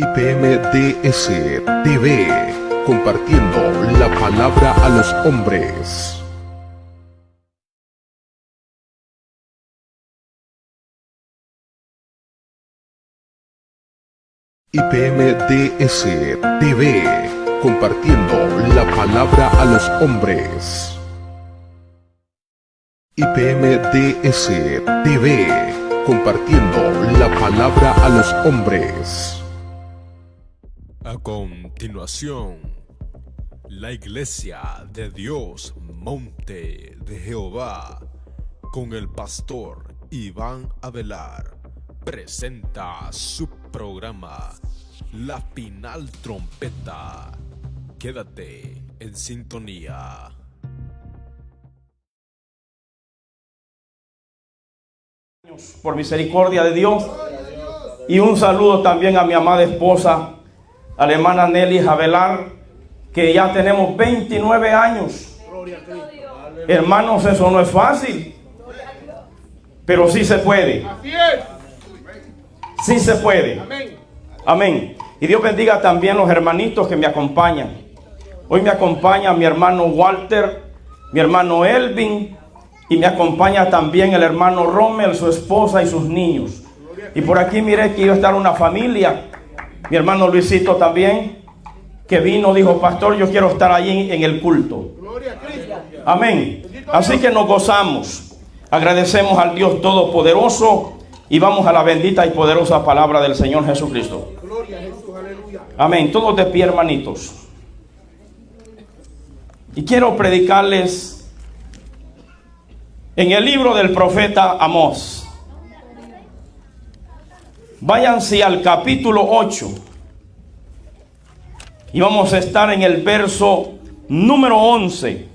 IPMDS TV, compartiendo la palabra a los hombres. IPMDS TV, compartiendo la palabra a los hombres. IPMDS TV, compartiendo la palabra a los hombres. A continuación, la Iglesia de Dios Monte de Jehová, con el pastor Iván Avelar, presenta su programa, La Final Trompeta. Quédate en sintonía. Por misericordia de Dios, y un saludo también a mi amada esposa, a la hermana Nelly Avelar, que ya tenemos 29 años. Hermanos, eso no es fácil, pero sí se puede. Sí se puede. Amén. Y Dios bendiga también a los hermanitos que me acompañan. Hoy me acompaña mi hermano Walter, mi hermano Elvin, y me acompaña también el hermano Rommel, su esposa y sus niños. Y por aquí miré que iba a estar una familia. Mi hermano Luisito también, que vino, dijo: pastor, yo quiero estar allí en el culto. Amén. Así que nos gozamos. Agradecemos al Dios Todopoderoso y vamos a la bendita y poderosa palabra del Señor Jesucristo. Amén. Todos de pie, hermanitos. Y quiero predicarles en el libro del profeta Amós. Váyanse al capítulo 8 y vamos a estar en el verso número 11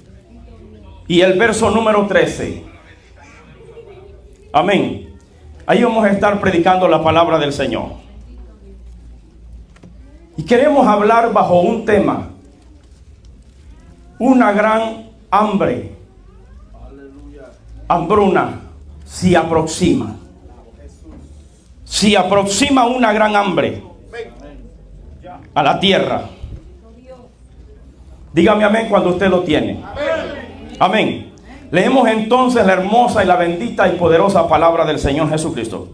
y el verso número 13. Amén. Ahí vamos a estar predicando la palabra del Señor. Y queremos hablar bajo un tema: una gran hambre, hambruna, se aproxima. Se aproxima una gran hambre a la tierra. Dígame amén cuando usted lo tiene. Amén. Leemos entonces la hermosa y la bendita y poderosa palabra del Señor Jesucristo.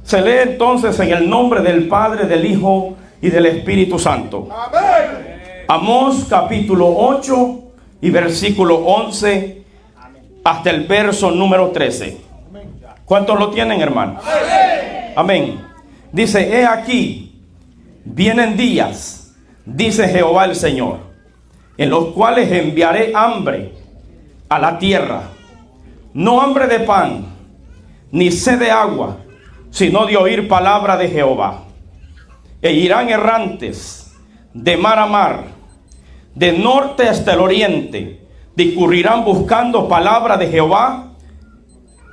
Se lee entonces en el nombre del Padre, del Hijo y del Espíritu Santo. Amós capítulo 8 y versículo 11 hasta el verso número 13. ¿Cuántos lo tienen, hermanos? Amén. Dice: he aquí, vienen días, dice Jehová el Señor, en los cuales enviaré hambre a la tierra, no hambre de pan, ni sed de agua, sino de oír palabra de Jehová. E irán errantes de mar a mar, de norte hasta el oriente, discurrirán buscando palabra de Jehová,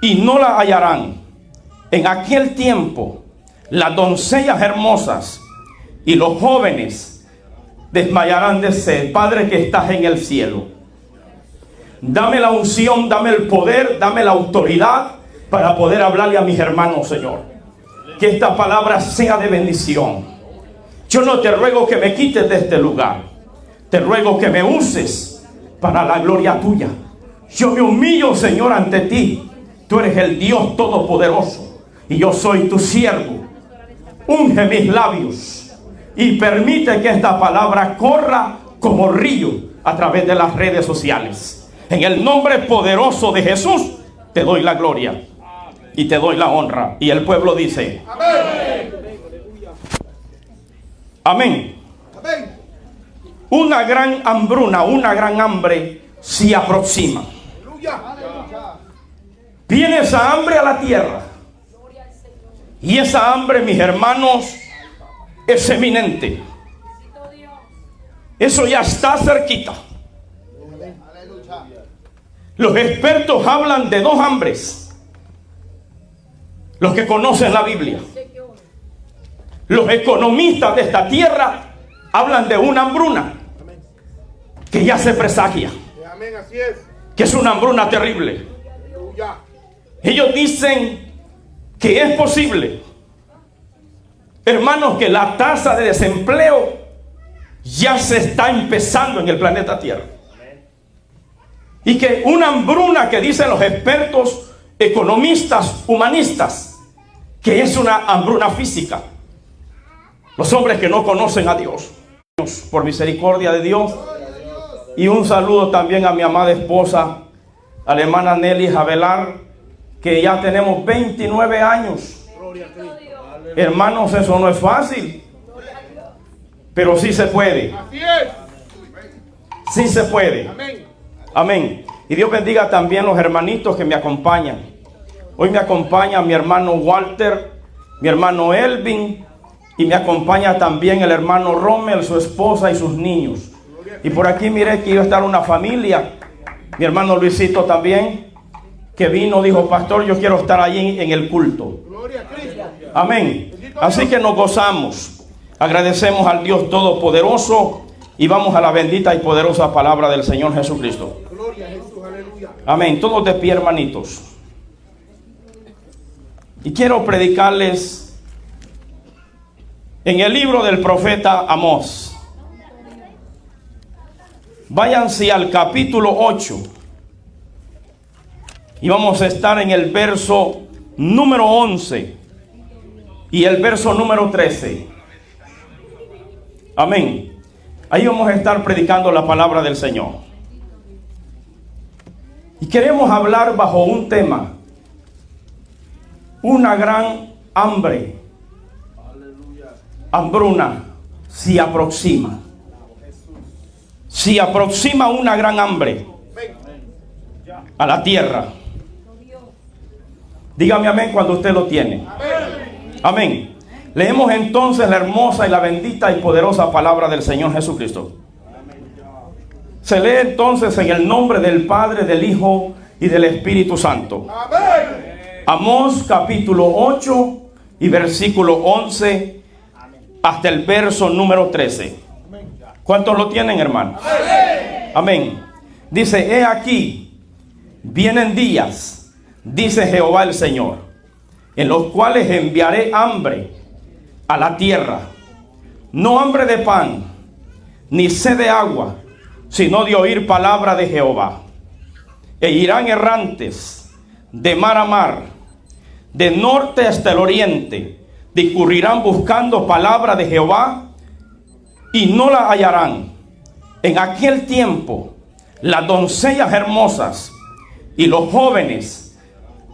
y no la hallarán. En aquel tiempo las doncellas hermosas y los jóvenes desmayarán de sed. Padre que estás en el cielo, dame la unción, dame el poder, dame la autoridad para poder hablarle a mis hermanos, Señor. Que esta palabra sea de bendición. Yo no te ruego que me quites de este lugar, te ruego que me uses para la gloria tuya. Yo me humillo, Señor, ante ti. Tú eres el Dios Todopoderoso y yo soy tu siervo. Unge mis labios y permite que esta palabra corra como río a través de las redes sociales. En el nombre poderoso de Jesús te doy la gloria y te doy la honra. Y el pueblo dice: amén. Amén. Una gran hambruna, una gran hambre se aproxima. Viene esa hambre a la tierra. Y esa hambre, mis hermanos, es eminente. Eso ya está cerquita. Los expertos hablan de dos hambres. Los que conocen la Biblia. Los economistas de esta tierra hablan de una hambruna que ya se presagia. Que es una hambruna terrible. Ellos dicen que es posible hermanos, que la tasa de desempleo ya se está empezando en el planeta Tierra. Y que una hambruna que dicen los expertos, economistas, humanistas, que es una hambruna física. Los hombres que no conocen a Dios. Por misericordia de Dios. Y un saludo también a mi amada esposa, a la hermana Nelly Javelar, que ya tenemos 29 años. Hermanos, eso no es fácil, pero sí se puede. Sí se puede. Amén. Y Dios bendiga también los hermanitos que me acompañan. Hoy me acompaña mi hermano Walter, mi hermano Elvin, y me acompaña también el hermano Rommel, su esposa y sus niños. Y por aquí miré que iba a estar una familia, mi hermano Luisito también, que vino, dijo: pastor, yo quiero estar allí en el culto. Amén. Así que nos gozamos, agradecemos al Dios Todopoderoso y vamos a la bendita y poderosa palabra del Señor Jesucristo. Amén. Todos de pie, hermanitos. Y quiero predicarles en el libro del profeta Amós. Váyanse al capítulo 8. Y vamos a estar en el verso número 11 y el verso número 13. Amén. Ahí vamos a estar predicando la palabra del Señor. Y queremos hablar bajo un tema: una gran hambre. Hambruna se aproxima. Se aproxima una gran hambre a la tierra. Dígame amén cuando usted lo tiene. Amén. Leemos entonces la hermosa y la bendita y poderosa palabra del Señor Jesucristo. Se lee entonces en el nombre del Padre, del Hijo y del Espíritu Santo. Amós capítulo 8 y versículo 11 hasta el verso número 13. ¿Cuántos lo tienen, hermanos? Amén. Dice: he aquí, vienen días, dice Jehová el Señor, en los cuales enviaré hambre a la tierra, no hambre de pan, ni sed de agua, sino de oír palabra de Jehová. E irán errantes de mar a mar, de norte hasta el oriente, discurrirán buscando palabra de Jehová y no la hallarán. En aquel tiempo las doncellas hermosas y los jóvenes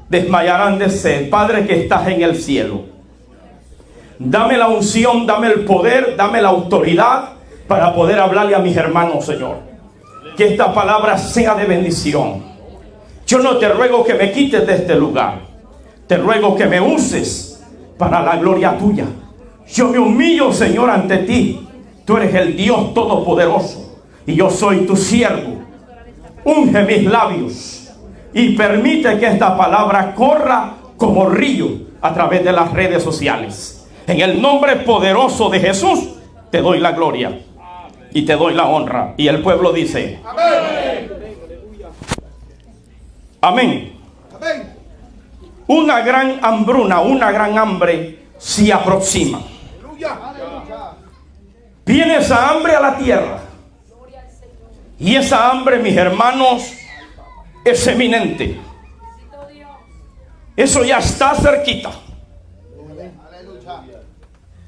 desmayarán de sed. Padre que estás en el cielo, dame la unción, dame el poder, dame la autoridad para poder hablarle a mis hermanos, Señor. Que esta palabra sea de bendición. Yo no te ruego que me quites de este lugar, te ruego que me uses para la gloria tuya. Yo me humillo, Señor, ante ti. Tú eres el Dios Todopoderoso y yo soy tu siervo. Unge mis labios y permite que esta palabra corra como río a través de las redes sociales. En el nombre poderoso de Jesús te doy la gloria y te doy la honra. Y el pueblo dice: amén. Amén. Amén. Una gran hambruna, una gran hambre se aproxima. Viene esa hambre a la tierra. Y esa hambre, mis hermanos, es eminente. Eso ya está cerquita.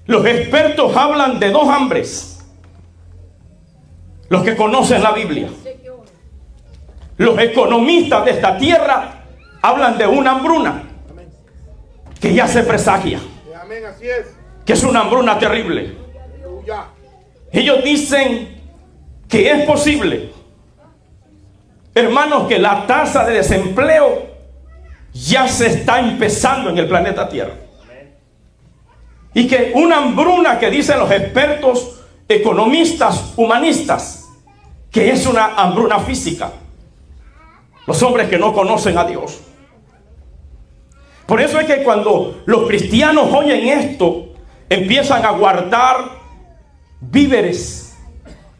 Los expertos hablan de dos hambres. Los que conocen la Biblia. Los economistas de esta tierra hablan de una hambruna que ya se presagia. Que es una hambruna terrible. Ellos dicen que es posible, hermanos, que la tasa de desempleo ya se está empezando en el planeta Tierra. Y que una hambruna que dicen los expertos, economistas, humanistas, que es una hambruna física. Los hombres que no conocen a Dios. Por eso es que cuando los cristianos oyen esto, empiezan a guardar víveres.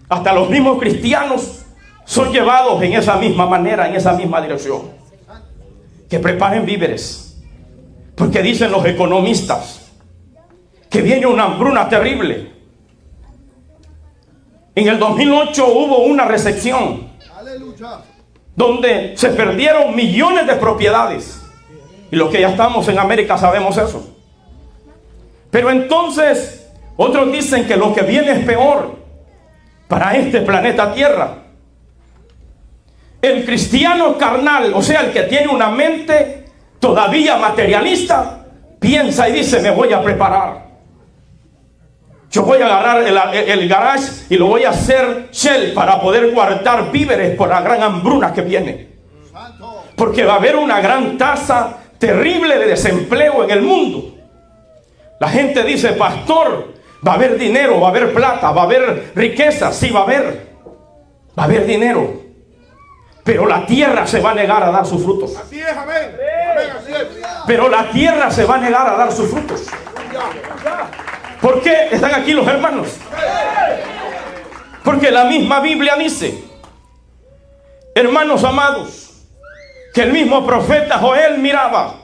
Hasta los mismos cristianos son llevados en esa misma manera, en esa misma dirección. Que preparen víveres. Porque dicen los economistas que viene una hambruna terrible. En el 2008 hubo una recesión donde se perdieron millones de propiedades. Y los que ya estamos en América sabemos eso. Pero entonces otros dicen que lo que viene es peor para este planeta Tierra. El cristiano carnal, o sea, el que tiene una mente todavía materialista, piensa y dice: me voy a preparar. Yo voy a agarrar el garage y lo voy a hacer shell para poder guardar víveres por la gran hambruna que viene. Porque va a haber una gran tasa terrible de desempleo en el mundo. La gente dice: pastor, va a haber dinero, va a haber plata, va a haber riqueza. Sí, va a haber dinero. Pero la tierra se va a negar a dar sus frutos. Así es, amén. Amén, así es. Pero la tierra se va a negar a dar sus frutos. ¿Por qué están aquí los hermanos? Porque la misma Biblia dice, hermanos amados, que el mismo profeta Joel miraba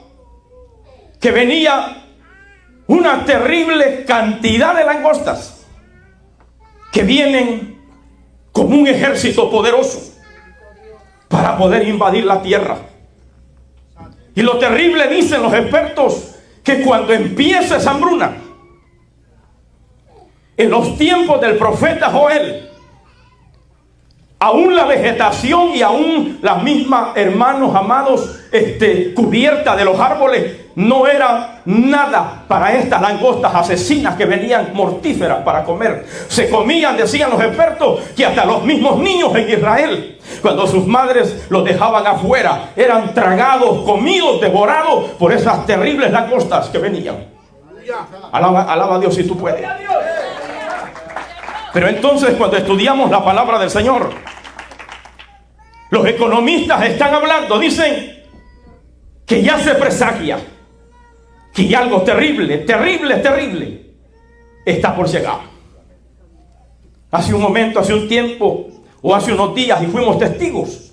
que venía una terrible cantidad de langostas que vienen como un ejército poderoso para poder invadir la tierra. Y lo terrible, dicen los expertos, que cuando empiece esa hambruna, en los tiempos del profeta Joel, aún la vegetación y aún la misma, hermanos amados, cubierta de los árboles, no era nada para estas langostas asesinas que venían mortíferas para comer. Se comían, decían los expertos, que hasta los mismos niños en Israel, cuando sus madres los dejaban afuera, eran tragados, comidos, devorados por esas terribles langostas que venían. Alaba a Dios si tú puedes. Pero entonces, cuando estudiamos la palabra del Señor, los economistas están hablando, dicen que ya se presagia que ya algo terrible, terrible, terrible está por llegar. Hace un momento, hace un tiempo o hace unos días, y fuimos testigos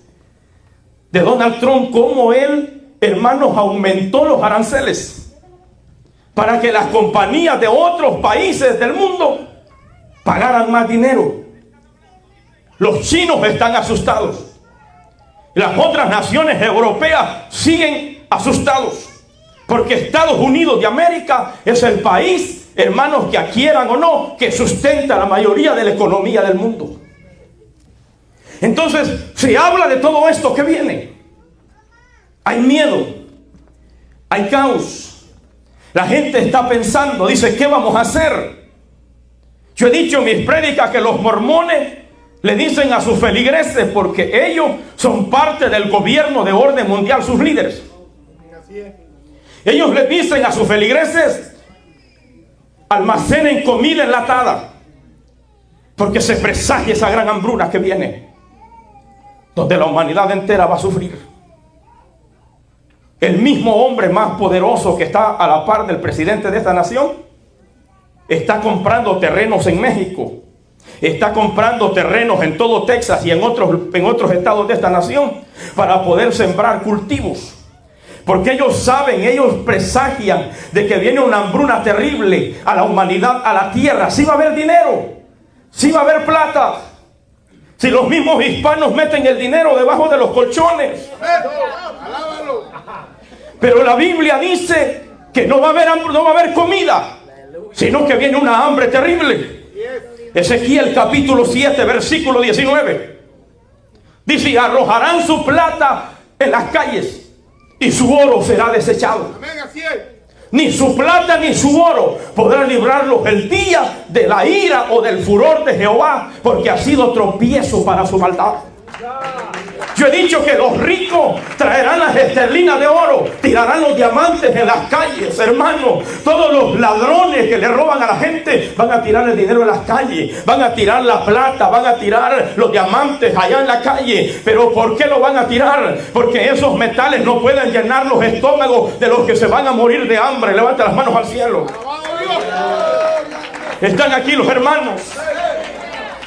de Donald Trump, cómo él, hermanos, aumentó los aranceles para que las compañías de otros países del mundo pagaran más dinero. Los chinos están asustados. Las otras naciones europeas siguen asustados. Porque Estados Unidos de América es el país, hermanos, que quieran o no, que sustenta la mayoría de la economía del mundo. Entonces, se habla de todo esto que viene. Hay miedo. Hay caos. La gente está pensando, dice: ¿qué vamos a hacer? Yo he dicho en mis prédicas que los mormones le dicen a sus feligreses, porque ellos son parte del gobierno de orden mundial, sus líderes. Ellos le dicen a sus feligreses: almacenen comida enlatada, porque se presagia esa gran hambruna que viene, donde la humanidad entera va a sufrir. El mismo hombre más poderoso que está a la par del presidente de esta nación está comprando terrenos en México, está comprando terrenos en todo Texas y en otros estados de esta nación para poder sembrar cultivos. Porque ellos saben, ellos presagian de que viene una hambruna terrible a la humanidad, a la tierra. Sí va a haber dinero, sí va a haber plata. Si los mismos hispanos meten el dinero debajo de los colchones. Pero la Biblia dice que no va a haber comida, sino que viene una hambre terrible. Ezequiel capítulo 7, versículo 19. Dice: y arrojarán su plata en las calles, y su oro será desechado. Amén, así es. Ni su plata ni su oro podrán librarlos el día de la ira o del furor de Jehová, porque ha sido tropiezo para su maldad. Yo he dicho que los ricos traerán las esterlinas de oro, tirarán los diamantes en las calles, hermano. Todos los ladrones que le roban a la gente van a tirar el dinero en las calles, van a tirar la plata, van a tirar los diamantes allá en la calle. Pero ¿por qué lo van a tirar? Porque esos metales no pueden llenar los estómagos de los que se van a morir de hambre. Levanta las manos al cielo. Están aquí los hermanos.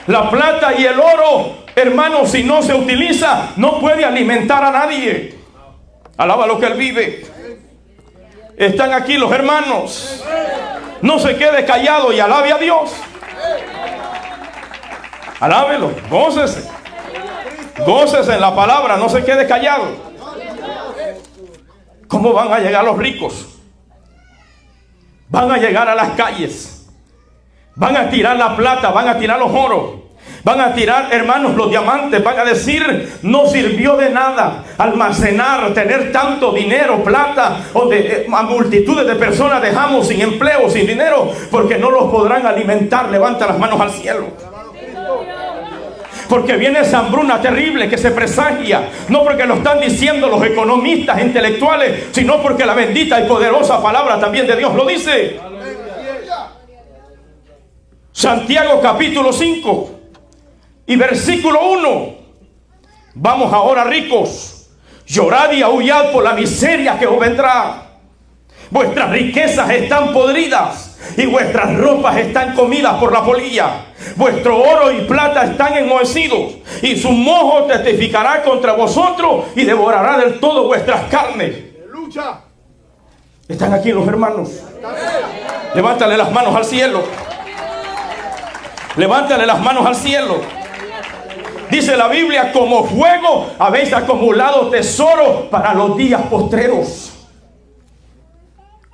La plata y el oro, hermanos, si no se utiliza, no puede alimentar a nadie. Alaba lo que él vive. Están aquí los hermanos. No se quede callado y alabe a Dios. Alábelo, gócese. Gócese en la palabra, no se quede callado. ¿Cómo van a llegar los ricos? Van a llegar a las calles. Van a tirar la plata, van a tirar los oros. Van a tirar, hermanos, los diamantes. Van a decir, no sirvió de nada almacenar, tener tanto dinero, plata, donde a multitudes de personas dejamos sin empleo, sin dinero, porque no los podrán alimentar. Levanta las manos al cielo. Porque viene esa hambruna terrible que se presagia, no porque lo están diciendo los economistas intelectuales, sino porque la bendita y poderosa palabra también de Dios lo dice. Santiago capítulo 5 y versículo 1. Vamos ahora, ricos, llorad y aullad por la miseria que os vendrá. Vuestras riquezas están podridas y vuestras ropas están comidas por la polilla. Vuestro oro y plata están enmohecidos, y su moho testificará contra vosotros y devorará del todo vuestras carnes. ¿Están aquí los hermanos? Levántale las manos al cielo. Levántale las manos al cielo. Dice la Biblia, como fuego habéis acumulado tesoro para los días postreros.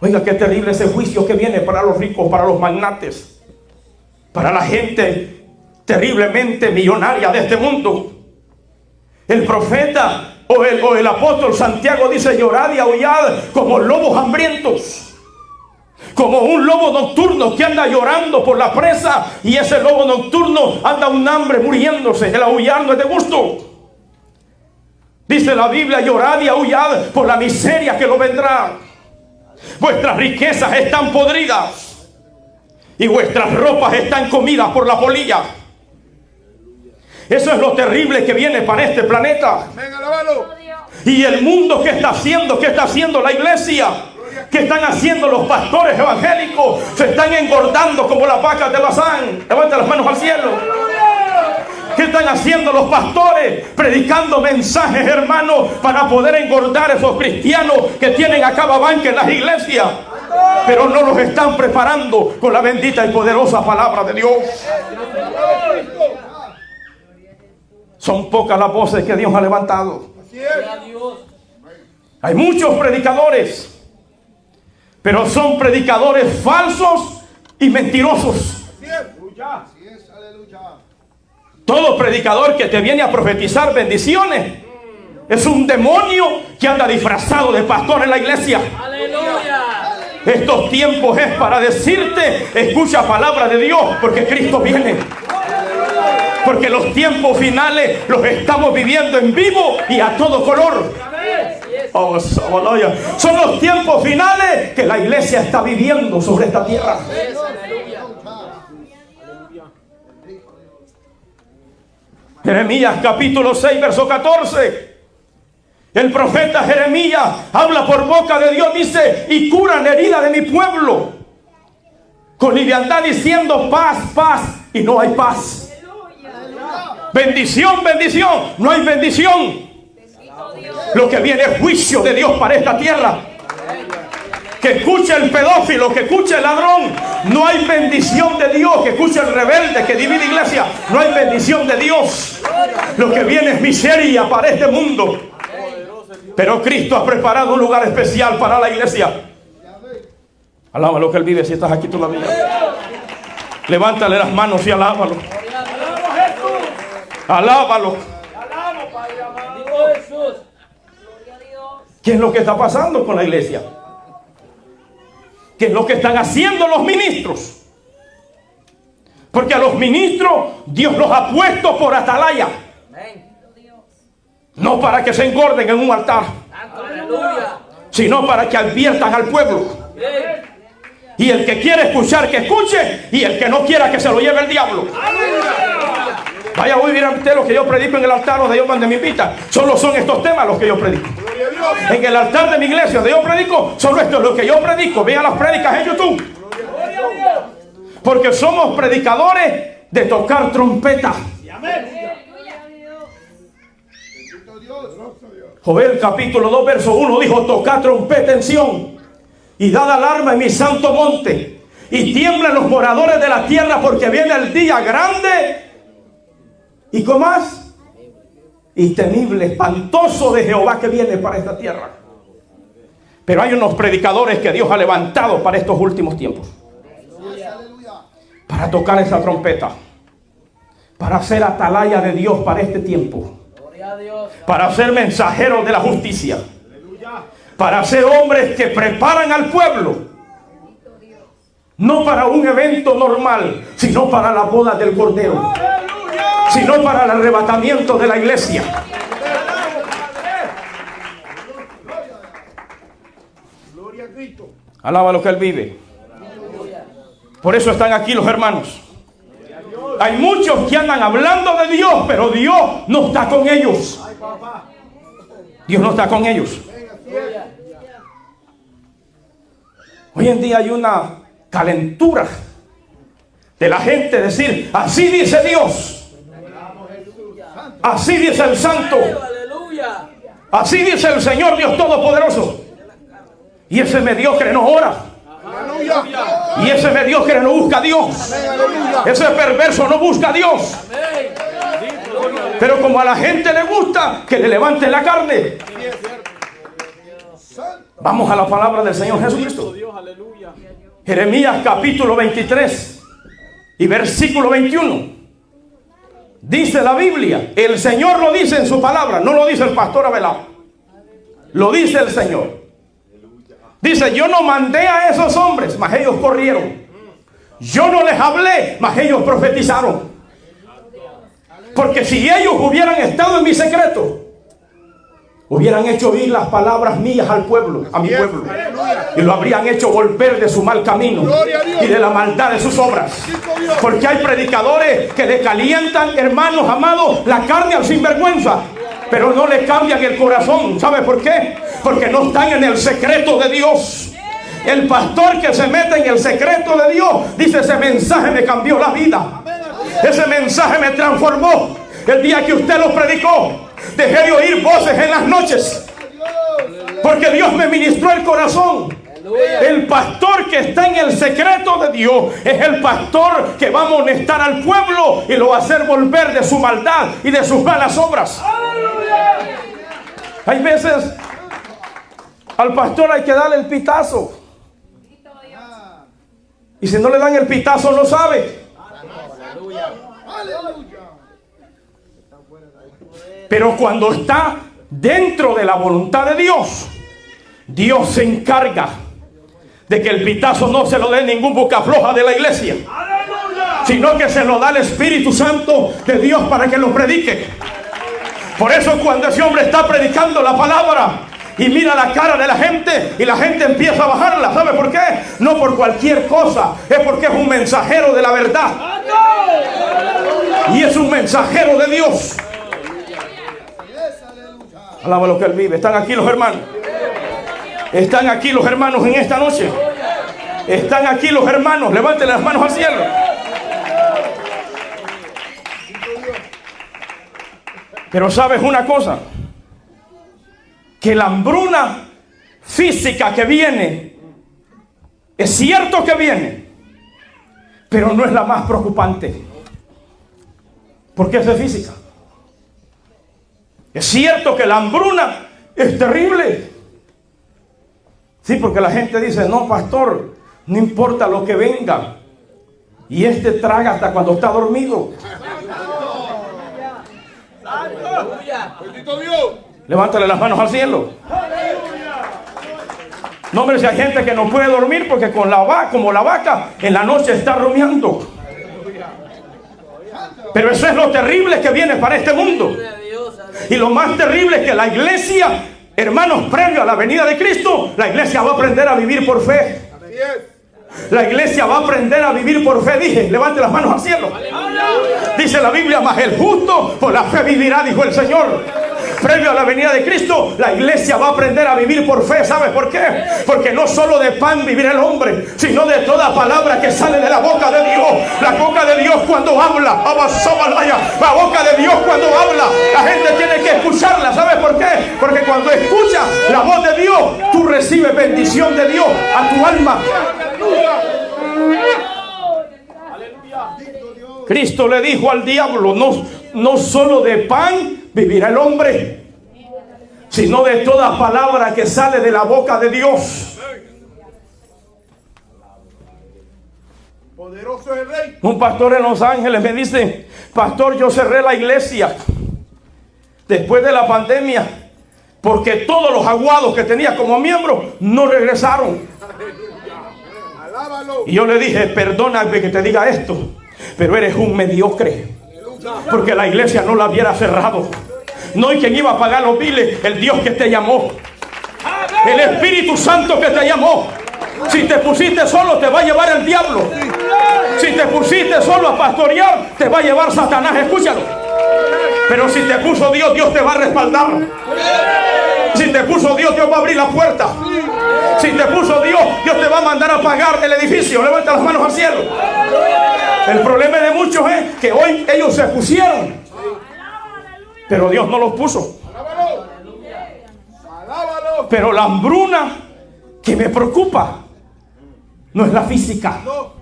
Oiga, qué terrible ese juicio que viene para los ricos, para los magnates, para la gente terriblemente millonaria de este mundo. El profeta o el apóstol Santiago dice, llorad y aullad como lobos hambrientos. Como un lobo nocturno que anda llorando por la presa, y ese lobo nocturno anda un hambre muriéndose. El aullar no es de gusto. Dice la Biblia, llorad y aullad por la miseria que lo vendrá. Vuestras riquezas están podridas y vuestras ropas están comidas por la polilla. Eso es lo terrible que viene para este planeta. Y el mundo, ¿qué está haciendo? ¿Qué está haciendo la iglesia? ¿Qué están haciendo los pastores evangélicos? Se están engordando como las vacas de Bazán. Levanta las manos al cielo. ¿Qué están haciendo los pastores? Predicando mensajes, hermanos, para poder engordar a esos cristianos que tienen a cababanca en las iglesias. Pero no los están preparando con la bendita y poderosa palabra de Dios. Son pocas las voces que Dios ha levantado. Hay muchos predicadores, pero son predicadores falsos y mentirosos. Todo predicador que te viene a profetizar bendiciones es un demonio que anda disfrazado de pastor en la iglesia. Estos tiempos es para decirte, escucha palabra de Dios, porque Cristo viene. Porque los tiempos finales los estamos viviendo en vivo y a todo color. Oh, son los tiempos finales que la iglesia está viviendo sobre esta tierra. Jeremías capítulo 6 verso 14. El profeta Jeremías habla por boca de Dios, dice, y cura la herida de mi pueblo con liviandad, diciendo paz, paz, y no hay paz. Bendición, bendición, no hay bendición. Lo que viene es juicio de Dios para esta tierra. Que escuche el pedófilo, que escuche el ladrón. No hay bendición de Dios. Que escuche el rebelde que divide iglesia. No hay bendición de Dios. Lo que viene es miseria para este mundo. Pero Cristo ha preparado un lugar especial para la iglesia. Alábalo que Él vive. Si estás aquí tú la vives. Levántale las manos y alábalo. Alábalo. ¿Qué es lo que está pasando con la iglesia? ¿Qué es lo que están haciendo los ministros? Porque a los ministros Dios los ha puesto por atalaya. No para que se engorden en un altar, sino para que adviertan al pueblo. Y el que quiere escuchar, que escuche. Y el que no quiera, que se lo lleve el diablo. Vaya a oír usted lo que yo predico en el altar donde Dios me invita. Solo son estos temas los que yo predico. En el altar de mi iglesia donde yo predico, solo esto es lo que yo predico. Vean las prédicas en YouTube. Porque somos predicadores de tocar trompeta. Joel capítulo 2 verso 1 dijo, tocad trompeta en Sión y dad alarma en mi santo monte. y tiemblan los moradores de la tierra, porque viene el día grande y con más y temible, espantoso de Jehová que viene para esta tierra. Pero hay unos predicadores que Dios ha levantado para estos últimos tiempos, para tocar esa trompeta, para ser atalaya de Dios para este tiempo, para ser mensajeros de la justicia, para ser hombres que preparan al pueblo, no para un evento normal, sino para la boda del Cordero, sino para el arrebatamiento de la iglesia. Alaba lo que Él vive. Por eso están aquí los hermanos. Hay muchos que andan hablando de Dios, pero Dios no está con ellos. Dios no está con ellos. Hoy en día hay una calentura de la gente decir: así dice Dios, así dice el Santo, así dice el Señor Dios Todopoderoso. Y ese mediocre no ora, y ese mediocre no busca a Dios, ese perverso no busca a Dios. Pero como a la gente le gusta que le levanten la carne, vamos a la palabra del Señor Jesucristo. Jeremías capítulo 23 y versículo 21. Dice la Biblia, el Señor lo dice en su palabra, no lo dice el pastor Abelá, lo dice el Señor. Dice: yo no mandé a esos hombres, mas ellos corrieron. Yo no les hablé, mas ellos profetizaron. Porque si ellos hubieran estado en mi secreto, hubieran hecho oír las palabras mías al pueblo, a mi pueblo, y lo habrían hecho volver de su mal camino y de la maldad de sus obras. Porque hay predicadores que le calientan, hermanos amados, la carne al sinvergüenza, pero no le cambian el corazón. ¿Sabe por qué? Porque no están en el secreto de Dios. El pastor que se mete en el secreto de Dios dice: ese mensaje me cambió la vida, ese mensaje me transformó. El día que usted lo predicó, dejé de oír voces en las noches, porque Dios me ministró el corazón. El pastor que está en el secreto de Dios es el pastor que va a amonestar al pueblo y lo va a hacer volver de su maldad y de sus malas obras. Hay veces al pastor hay que darle el pitazo, y si no le dan el pitazo no sabe. Pero cuando está dentro de la voluntad de Dios, Dios se encarga de que el pitazo no se lo dé ningún boca floja de la iglesia, sino que se lo da el Espíritu Santo de Dios para que lo predique. Por eso cuando ese hombre está predicando la palabra y mira la cara de la gente, y la gente empieza a bajarla, ¿sabe por qué? No por cualquier cosa, es porque es un mensajero de la verdad, y es un mensajero de Dios. Alaba lo que Él vive. ¿Están aquí los hermanos? ¿Están aquí los hermanos en esta noche? ¿Están aquí los hermanos? Levanten las manos al cielo. Pero ¿sabes una cosa? Que la hambruna física que viene, es cierto que viene, pero no es la más preocupante, porque es de física. Es cierto que la hambruna es terrible. Sí, porque la gente dice: no, pastor, no importa lo que venga, y este traga hasta cuando está dormido. Levántale las manos al cielo. No, hombre, si hay gente que no puede dormir porque como la vaca en la noche está rumiando. Pero eso es lo terrible que viene para este mundo. Y lo más terrible es que la iglesia, hermanos, previo a la venida de Cristo, la iglesia va a aprender a vivir por fe. La iglesia va a aprender a vivir por fe. Dije, levante las manos al cielo. Dice la Biblia: mas el justo por la fe vivirá, dijo el Señor. Previo a la venida de Cristo, la iglesia va a aprender a vivir por fe. ¿Sabes por qué? Porque no solo de pan vivirá el hombre, sino de toda palabra que sale de la boca de Dios. La boca de Dios cuando habla, la boca de Dios cuando habla, la gente tiene que escucharla. ¿Sabes por qué? Porque cuando escuchas la voz de Dios, tú recibes bendición de Dios a tu alma. Cristo le dijo al diablo, no solo de pan vivirá el hombre, sino de toda palabra que sale de la boca de Dios. Poderoso es el Rey. Un pastor en Los Ángeles me dice: pastor, yo cerré la iglesia después de la pandemia porque todos los aguados que tenía como miembro no regresaron. Alábalo. Y yo le dije: perdóname que te diga esto, pero eres un mediocre, porque la iglesia no la hubiera cerrado. No hay quien iba a pagar los biles, el Dios que te llamó, el Espíritu Santo que te llamó. Si te pusiste solo, te va a llevar el diablo. Si te pusiste solo a pastorear, te va a llevar Satanás, escúchalo. Pero si te puso Dios, Dios te va a respaldar. Si te puso Dios, Dios va a abrir la puerta. Si te puso Dios, Dios te va a mandar a pagar el edificio. Levanta las manos al cielo. El problema de muchos es que hoy ellos se pusieron, pero Dios no los puso. Alábalo. Alábalo. Pero la hambruna que me preocupa no es la física, No.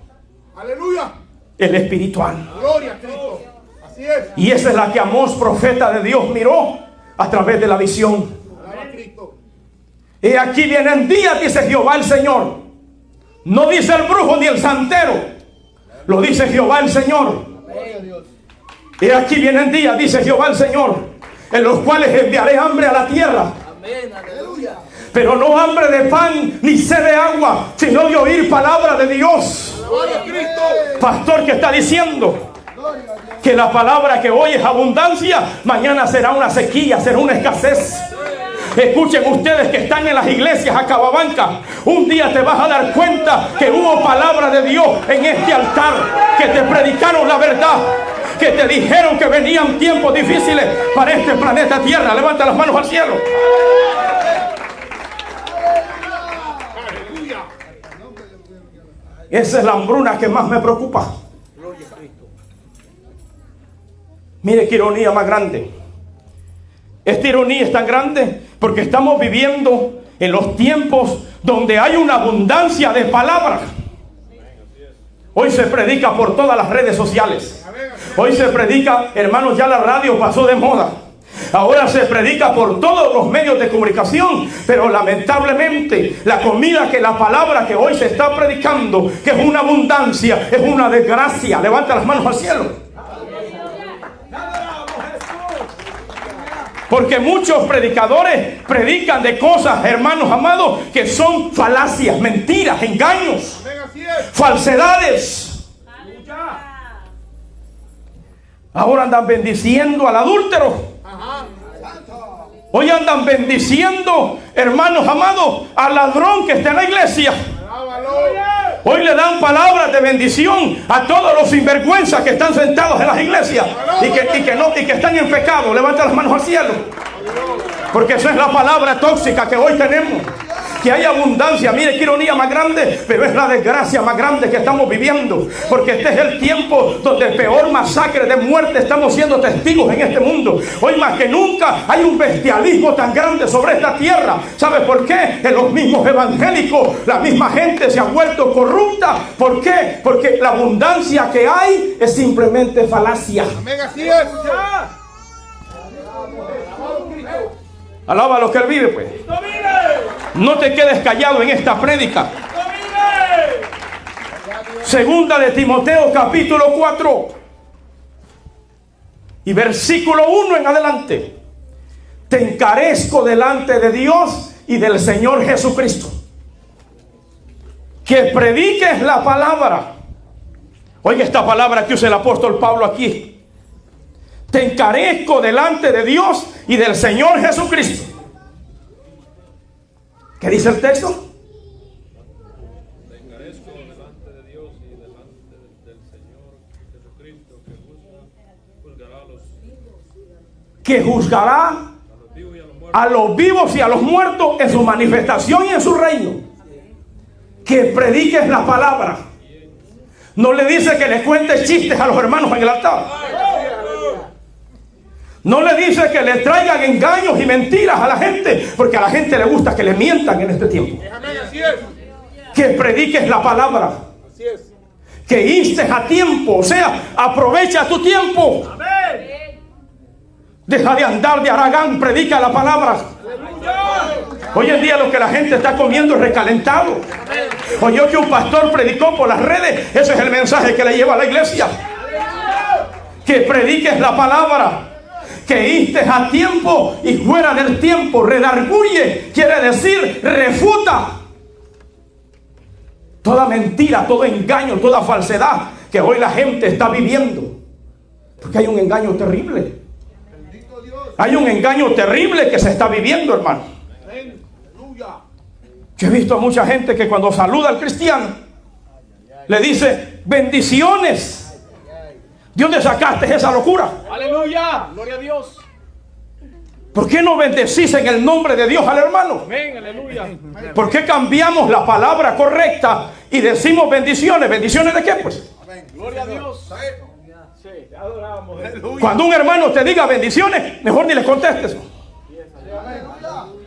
Aleluya. es la espiritual. Gloria a Cristo. Así es. Y esa es la que Amós, profeta de Dios, miró a través de la visión. Alaba a Cristo. Y aquí vienen días, dice Jehová el Señor. No dice el brujo ni el santero, lo dice Jehová el Señor. Y aquí vienen días, dice Jehová el Señor, en los cuales enviaré hambre a la tierra. Pero no hambre de pan ni sed de agua, sino de oír palabra de Dios. Gloria a Cristo. Pastor, que está diciendo que la palabra que hoy es abundancia, mañana será una sequía, será una escasez. Escuchen ustedes que están en las iglesias a Cababanca, un día te vas a dar cuenta que hubo palabra de Dios en este altar, que te predicaron la verdad, que te dijeron que venían tiempos difíciles para este planeta Tierra. Levanta las manos al cielo. Esa es la hambruna que más me preocupa. Mire qué ironía más grande. Esta ironía es tan grande porque estamos viviendo en los tiempos donde hay una abundancia de palabras. Hoy se predica por todas las redes sociales. Hoy se predica, hermanos, ya la radio pasó de moda. Ahora se predica por todos los medios de comunicación, pero lamentablemente la comida que la palabra que hoy se está predicando, que es una abundancia, es una desgracia. Levanta las manos al cielo. Porque muchos predicadores predican de cosas, hermanos amados, que son falacias, mentiras, engaños, falsedades. Ahora andan bendiciendo al adúltero. Hoy andan bendiciendo, hermanos amados, al ladrón que está en la iglesia. Hoy le dan palabras de bendición a todos los sinvergüenzas que están sentados en las iglesias y que están en pecado. Levanta las manos al cielo. Porque esa es la palabra tóxica que hoy tenemos. Que hay abundancia, mire qué ironía más grande, pero es la desgracia más grande que estamos viviendo. Porque este es el tiempo donde el peor masacre de muerte estamos siendo testigos en este mundo. Hoy más que nunca hay un bestialismo tan grande sobre esta tierra. ¿Sabe por qué? En los mismos evangélicos, la misma gente se ha vuelto corrupta. ¿Por qué? Porque la abundancia que hay es simplemente falacia. Amén, así es. Alaba a los que él vive, pues. No te quedes callado en esta prédica. Segunda de Timoteo, capítulo 4 y versículo 1 en adelante. Te encarezco delante de Dios y del Señor Jesucristo, que prediques la palabra. Oiga esta palabra que usa el apóstol Pablo aquí. Te encarezco delante de Dios y del Señor Jesucristo. ¿Qué dice el texto? Te encarezco delante de Dios y delante del Señor Jesucristo, que juzgará a los vivos y a los muertos en su manifestación y en su reino. Que prediques la palabra. No le dice que le cuentes chistes a los hermanos en el altar. No le dice que le traigan engaños y mentiras a la gente, porque a la gente le gusta que le mientan en este tiempo. Amén, así es. Que prediques la palabra. Así es. que instes a tiempo. O sea, aprovecha tu tiempo. Deja de andar de haragán, predica la palabra. Hoy en día lo que la gente está comiendo es recalentado. Oyó que un pastor predicó por las redes. Ese es el mensaje que le lleva a la iglesia. Que prediques la palabra, que instes a tiempo y fuera del tiempo. Redarguye quiere decir refuta toda mentira, todo engaño, toda falsedad que hoy la gente está viviendo. Porque hay un engaño terrible. Hay un engaño terrible que se está viviendo, hermano. Yo he visto a mucha gente que cuando saluda al cristiano le dice bendiciones. ¿De dónde sacaste esa locura? Aleluya, gloria a Dios. ¿Por qué no bendecís en el nombre de Dios al hermano? Amén, aleluya. ¿Por qué cambiamos la palabra correcta y decimos bendiciones? ¿Bendiciones de qué, pues? Gloria a Dios. Sí, te adoramos. Cuando un hermano te diga bendiciones, mejor ni le contestes.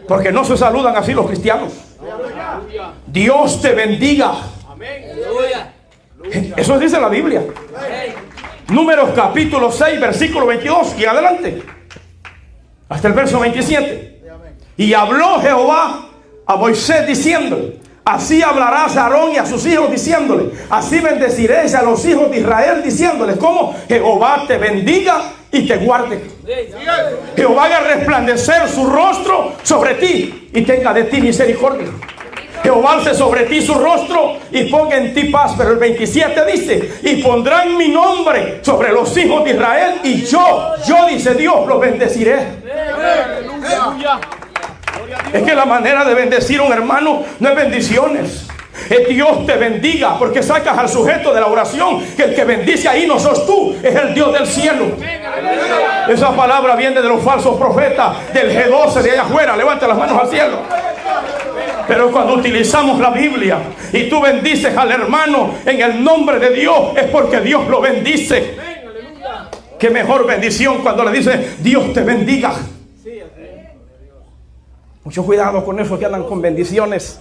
Porque no se saludan así los cristianos. Dios te bendiga. Amén. Eso dice la Biblia. Números capítulo 6, versículo 22 y adelante. Hasta el verso 27. Y habló Jehová a Moisés diciéndole: así hablarás a Aarón y a sus hijos diciéndole: así bendeciréis a los hijos de Israel diciéndoles: como Jehová te bendiga y te guarde. Jehová haga resplandecer su rostro sobre ti y tenga de ti misericordia. Jehová alce sobre ti su rostro y ponga en ti paz. Pero el 27 dice: y pondrán mi nombre sobre los hijos de Israel y yo dice Dios, los bendeciré. Aleluya. Es que la manera de bendecir a un hermano no es bendiciones, es Dios te bendiga, porque sacas al sujeto de la oración, que el que bendice ahí no sos tú, es el Dios del cielo. Esa palabra viene de los falsos profetas del G12 de allá afuera. Levanta las manos al cielo. Pero cuando utilizamos la Biblia y tú bendices al hermano en el nombre de Dios, es porque Dios lo bendice. Qué mejor bendición cuando le dice Dios te bendiga. Mucho cuidado con eso que andan con bendiciones.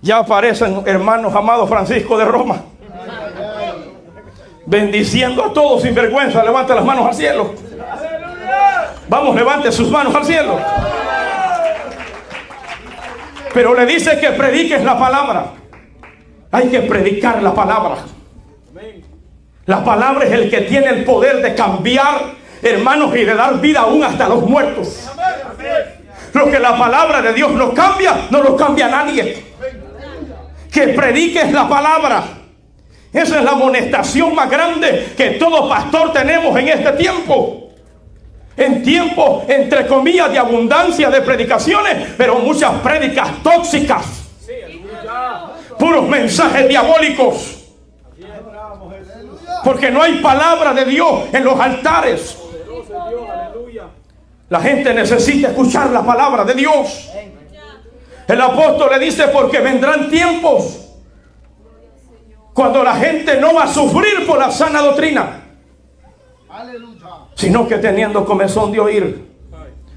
Ya aparecen hermanos amados Francisco de Roma bendiciendo a todos sin vergüenza. Levante las manos al cielo. Vamos, levante sus manos al cielo. Pero le dice que prediques la palabra. Hay que predicar la palabra. La palabra es el que tiene el poder de cambiar, hermanos, y de dar vida aún hasta los muertos. Lo que la palabra de Dios no cambia, no lo cambia nadie. Que prediques la palabra. Esa es la amonestación más grande que todo pastor tenemos en este tiempo. En tiempos, entre comillas, de abundancia de predicaciones, pero muchas prédicas tóxicas. Puros mensajes diabólicos. Porque no hay palabra de Dios en los altares. La gente necesita escuchar la palabra de Dios. El apóstol le dice: porque vendrán tiempos cuando la gente no va a sufrir por la sana doctrina, sino que teniendo comezón de oír,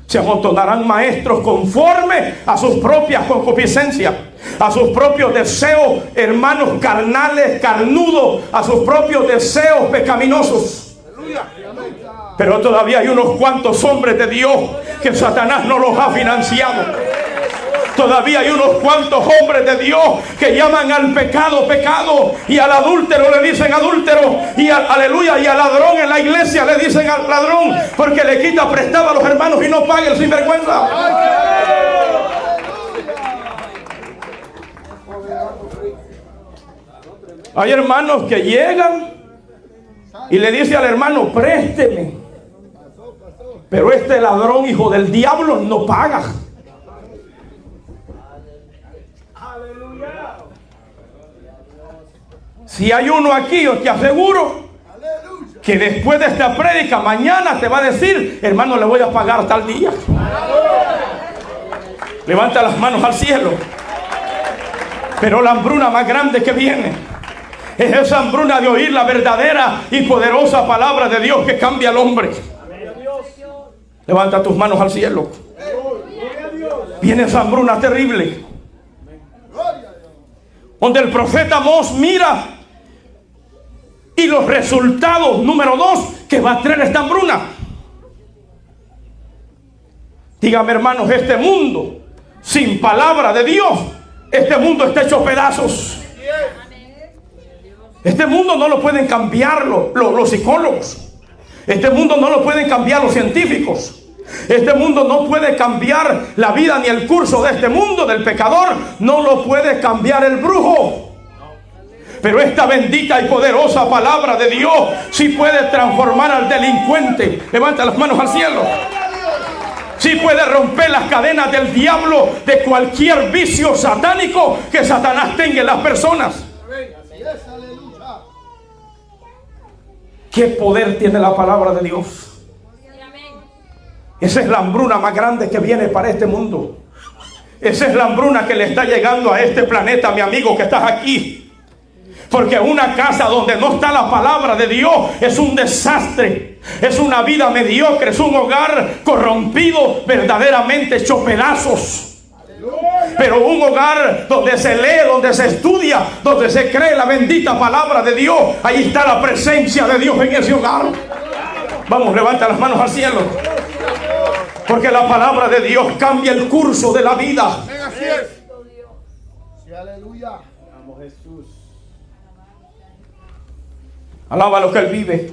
se amontonarán maestros conforme a sus propias concupiscencias, a sus propios deseos, hermanos, carnales, carnudos, a sus propios deseos pecaminosos. Pero todavía hay unos cuantos hombres de Dios que Satanás no los ha financiado. Todavía hay unos cuantos hombres de Dios que llaman al pecado pecado, y al adúltero le dicen adúltero, y aleluya, y al ladrón en la iglesia le dicen al ladrón, porque le quita prestado a los hermanos y no paga el sinvergüenza. Hay hermanos que llegan y le dicen al hermano: présteme, pero este ladrón, hijo del diablo, no paga. Si hay uno aquí, yo te aseguro que después de esta prédica mañana te va a decir: hermano, le voy a pagar tal día. Levanta las manos al cielo. Pero la hambruna más grande que viene es esa hambruna de oír la verdadera y poderosa palabra de Dios que cambia al hombre. Levanta tus manos al cielo. Viene esa hambruna terrible, donde el profeta Amós mira y los resultados, número 2, que va a traer esta hambruna. Dígame, hermanos, este mundo sin palabra de Dios, este mundo está hecho pedazos. Este mundo no lo pueden cambiar los psicólogos. Este mundo no lo pueden cambiar los científicos. Este mundo no puede cambiar la vida ni el curso de este mundo del pecador. No lo puede cambiar el brujo. Pero esta bendita y poderosa palabra de Dios sí puede transformar al delincuente. Levanta las manos al cielo. Sí puede romper las cadenas del diablo, de cualquier vicio satánico que Satanás tenga en las personas. ¿Qué poder tiene la palabra de Dios? Esa es la hambruna más grande que viene para este mundo. Esa es la hambruna que le está llegando a este planeta, mi amigo, que estás aquí. Porque una casa donde no está la palabra de Dios es un desastre. Es una vida mediocre, es un hogar corrompido, verdaderamente hecho pedazos. Pero un hogar donde se lee, donde se estudia, donde se cree la bendita palabra de Dios, ahí está la presencia de Dios en ese hogar. Vamos, levanta las manos al cielo. Porque la palabra de Dios cambia el curso de la vida. Así es. Sí, aleluya. Amo Jesús. Alaba lo que Él vive.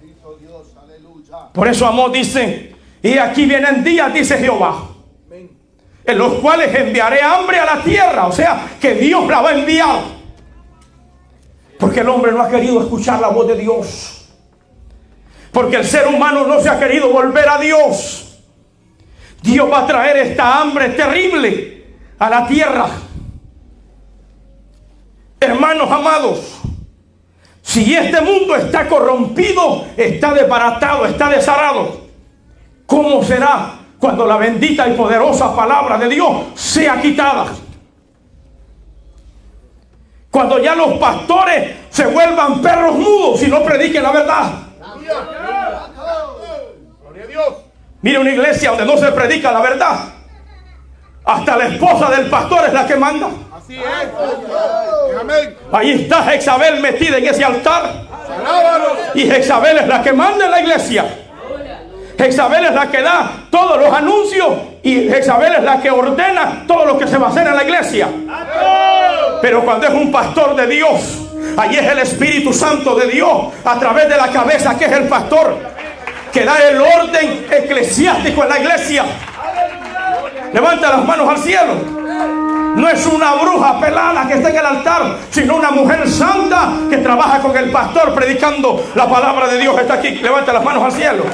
Bendito Dios, aleluya. Por eso Amós dice: y aquí vienen días, dice Jehová, en los cuales enviaré hambre a la tierra. O sea, que Dios la va a enviar. Porque el hombre no ha querido escuchar la voz de Dios. Porque el ser humano no se ha querido volver a Dios. Dios va a traer esta hambre terrible a la tierra. Hermanos amados, si este mundo está corrompido, está desbaratado, está desarado, ¿cómo será cuando la bendita y poderosa palabra de Dios sea quitada? Cuando ya los pastores se vuelvan perros mudos y no prediquen la verdad. Gloria a Dios. Mire, una iglesia donde no se predica la verdad, hasta la esposa del pastor es la que manda. Así es. Amén. Ahí está Jezabel metida en ese altar. Alábalo. Y Jezabel es la que manda en la iglesia. Jezabel es la que da todos los anuncios. Y Jezabel es la que ordena todo lo que se va a hacer en la iglesia. Pero cuando es un pastor de Dios, ahí es el Espíritu Santo de Dios, a través de la cabeza que es el pastor, que da el orden eclesiástico en la iglesia. Levanta las manos al cielo. No es una bruja pelada que está en el altar, sino una mujer santa que trabaja con el pastor predicando la palabra de Dios. Está aquí. Levanta las manos al cielo.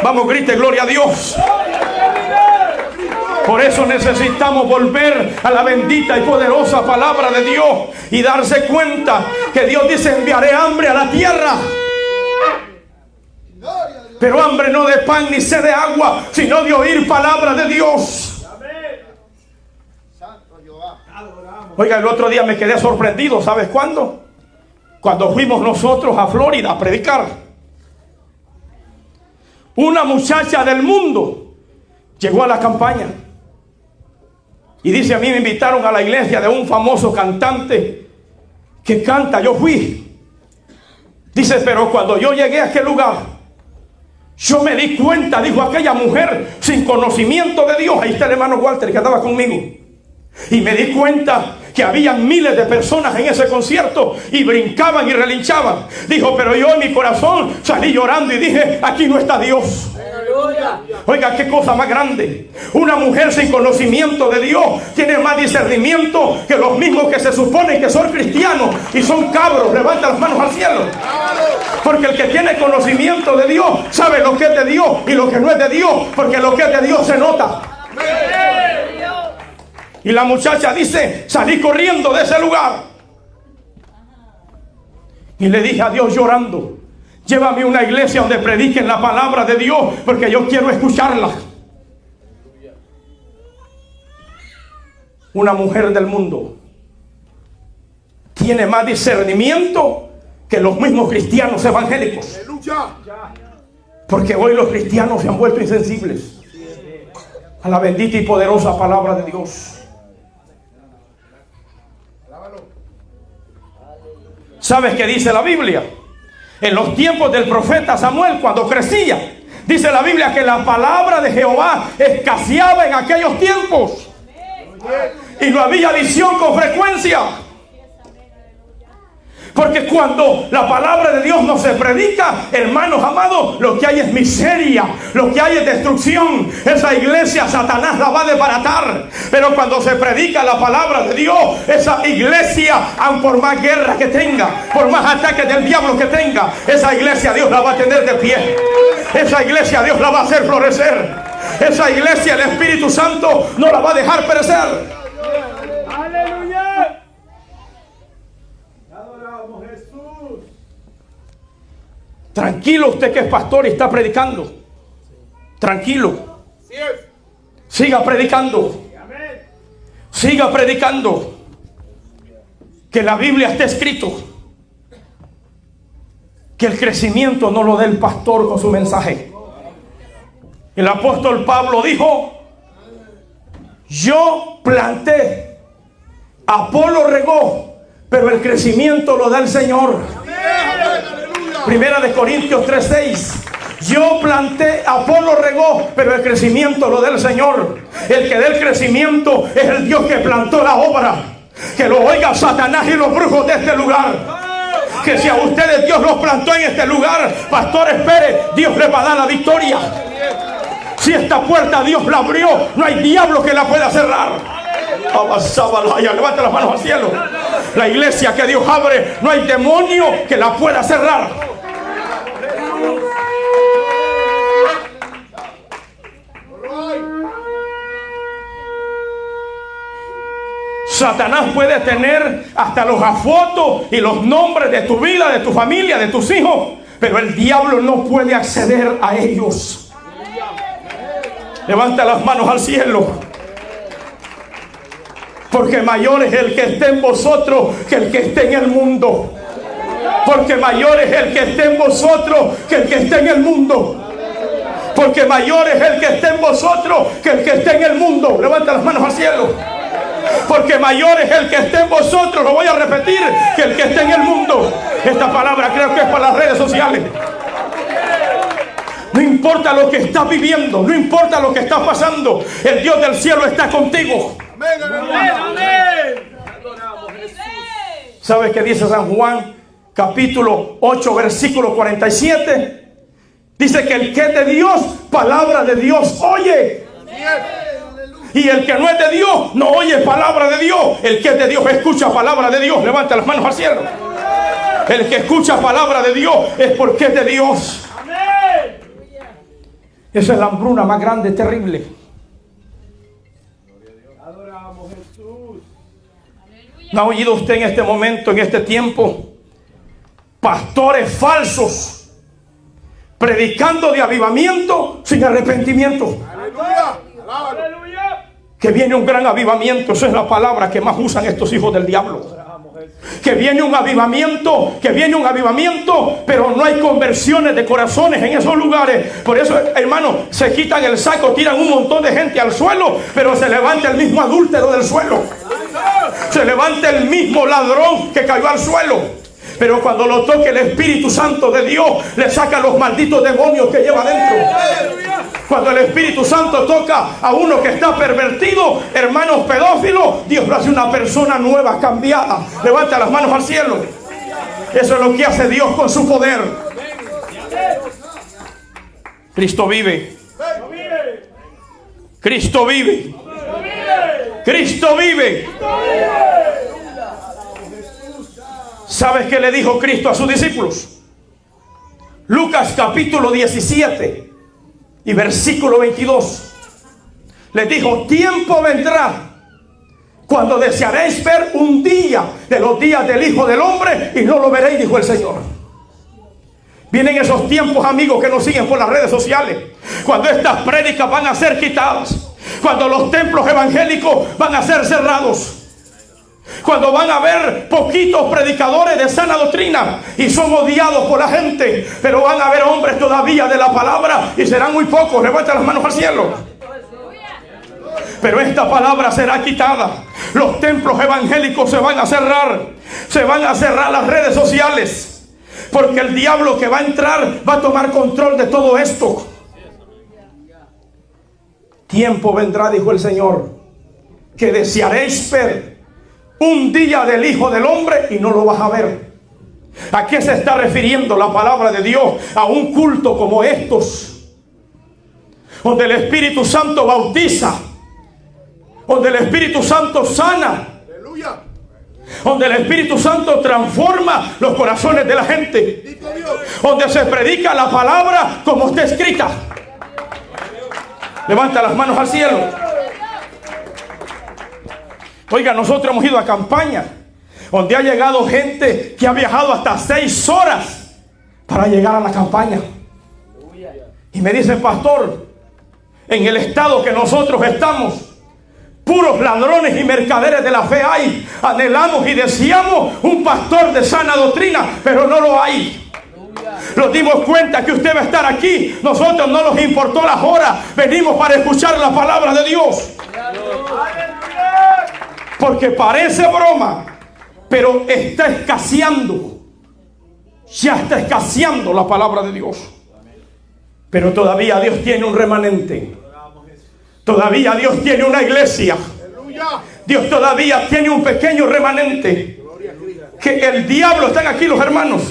Vamos, grite gloria a Dios. Por eso necesitamos volver a la bendita y poderosa palabra de Dios y darse cuenta que Dios dice: enviaré hambre a la tierra. Pero hambre no de pan ni sed de agua, sino de oír palabra de Dios. Oiga, el otro día me quedé sorprendido. ¿Sabes cuándo? Cuando fuimos nosotros a Florida a predicar. Una muchacha del mundo llegó a la campaña y dice: a mí me invitaron a la iglesia de un famoso cantante que canta. Yo fui. Dice: pero cuando yo llegué a aquel lugar, yo me di cuenta, dijo aquella mujer, sin conocimiento de Dios. Ahí está el hermano Walter que andaba conmigo. Y me di cuenta que habían miles de personas en ese concierto y brincaban y relinchaban. Dijo: pero yo en mi corazón salí llorando y dije: aquí no está Dios. Oiga, qué cosa más grande. Una mujer sin conocimiento de Dios tiene más discernimiento que los mismos que se suponen que son cristianos y son cabros. Levanta las manos al cielo. Porque el que tiene conocimiento de Dios sabe lo que es de Dios y lo que no es de Dios, porque lo que es de Dios se nota. Y la muchacha dice: salí corriendo de ese lugar y le dije a Dios llorando: llévame a una iglesia donde prediquen la palabra de Dios, porque yo quiero escucharla. Una mujer del mundo tiene más discernimiento que los mismos cristianos evangélicos. Porque hoy los cristianos se han vuelto insensibles a la bendita y poderosa palabra de Dios. ¿Sabes qué dice la Biblia? En los tiempos del profeta Samuel, cuando crecía, dice la Biblia que la palabra de Jehová escaseaba en aquellos tiempos. Y no había visión con frecuencia. Porque cuando la palabra de Dios no se predica, hermanos amados, lo que hay es miseria, lo que hay es destrucción. Esa iglesia Satanás la va a desbaratar. Pero cuando se predica la palabra de Dios, esa iglesia, aun por más guerra que tenga, por más ataques del diablo que tenga, esa iglesia Dios la va a tener de pie. Esa iglesia Dios la va a hacer florecer. Esa iglesia el Espíritu Santo no la va a dejar perecer. Tranquilo usted que es pastor y está predicando. Tranquilo. Siga predicando. Siga predicando. Que la Biblia está escrito que el crecimiento no lo da el pastor con su mensaje. El apóstol Pablo dijo: yo planté, Apolo regó, pero el crecimiento lo da el Señor. Primera de Corintios 3:6. Yo planté, Apolo regó, pero el crecimiento lo da el Señor. El que da el crecimiento es el Dios que plantó la obra. Que lo oiga Satanás y los brujos de este lugar. Que si a ustedes Dios los plantó en este lugar, pastor, espere, Dios les va a dar la victoria. Si esta puerta Dios la abrió, no hay diablo que la pueda cerrar. Levanta las manos al cielo. La iglesia que Dios abre, no hay demonio que la pueda cerrar. Satanás puede tener hasta los fotos y los nombres de tu vida, de tu familia, de tus hijos, pero el diablo no puede acceder a ellos. Levanta las manos al cielo. Porque mayor es el que esté en vosotros que el que esté en el mundo. Porque mayor es el que esté en vosotros que el que esté en el mundo. Porque mayor es el que esté en vosotros que el que esté en el mundo. Levanta las manos al cielo. Porque mayor es el que esté en vosotros, lo voy a repetir, que el que esté en el mundo. Esta palabra creo que es para las redes sociales. No importa lo que estás viviendo, no importa lo que está pasando, el Dios del cielo está contigo. ¿Sabes qué dice San Juan capítulo 8 versículo 47? Dice que el que es de Dios, palabra de Dios oye. Y el que no es de Dios, no oye palabra de Dios. El que es de Dios, escucha palabra de Dios. Levanta las manos al cielo. El que escucha palabra de Dios es porque es de Dios. Esa es la hambruna más grande, terrible. Adoramos Jesús. ¿No ha oído usted en este momento, en este tiempo, pastores falsos predicando de avivamiento sin arrepentimiento? Aleluya. Que viene un gran avivamiento. Esa es la palabra que más usan estos hijos del diablo. Que viene un avivamiento, pero no hay conversiones de corazones en esos lugares. Por eso, hermano, se quitan el saco, tiran un montón de gente al suelo, pero se levanta el mismo adúltero del suelo. Se levanta el mismo ladrón que cayó al suelo. Pero cuando lo toque el Espíritu Santo de Dios, le saca los malditos demonios que lleva dentro. Cuando el Espíritu Santo toca a uno que está pervertido, hermanos pedófilos, Dios lo hace una persona nueva, cambiada. Levanta las manos al cielo. Eso es lo que hace Dios con su poder. Cristo vive. Cristo vive. Cristo vive. ¿Sabes qué le dijo Cristo a sus discípulos? Lucas capítulo 17 y versículo 22. Les dijo: tiempo vendrá cuando desearéis ver un día de los días del Hijo del Hombre y no lo veréis, dijo el Señor. Vienen esos tiempos, amigos, que nos siguen por las redes sociales, cuando estas prédicas van a ser quitadas, cuando los templos evangélicos van a ser cerrados, cuando van a haber poquitos predicadores de sana doctrina y son odiados por la gente, pero van a haber hombres todavía de la palabra y serán muy pocos. Levanta las manos al cielo. Pero esta palabra será quitada. Los templos evangélicos se van a cerrar. Se van a cerrar las redes sociales. Porque el diablo que va a entrar va a tomar control de todo esto. Tiempo vendrá, dijo el Señor, que desearéis ver un día del Hijo del Hombre y no lo vas a ver. ¿A qué se está refiriendo la palabra de Dios? A un culto como estos, donde el Espíritu Santo bautiza, donde el Espíritu Santo sana, donde el Espíritu Santo transforma los corazones de la gente, donde se predica la palabra como está escrita. Levanta las manos al cielo. Oiga, nosotros hemos ido a campaña donde ha llegado gente que ha viajado hasta 6 horas para llegar a la campaña. Y me dice, pastor, en el estado que nosotros estamos, puros ladrones y mercaderes de la fe hay. Anhelamos y deseamos un pastor de sana doctrina, pero no lo hay. Nos dimos cuenta que usted va a estar aquí. Nosotros no nos importó las horas. Venimos para escuchar la palabra de Dios. Porque parece broma, pero está escaseando. Ya está escaseando la palabra de Dios. Pero todavía Dios tiene un remanente. Todavía Dios tiene una iglesia. Dios todavía tiene un pequeño remanente. Que el diablo, están aquí los hermanos,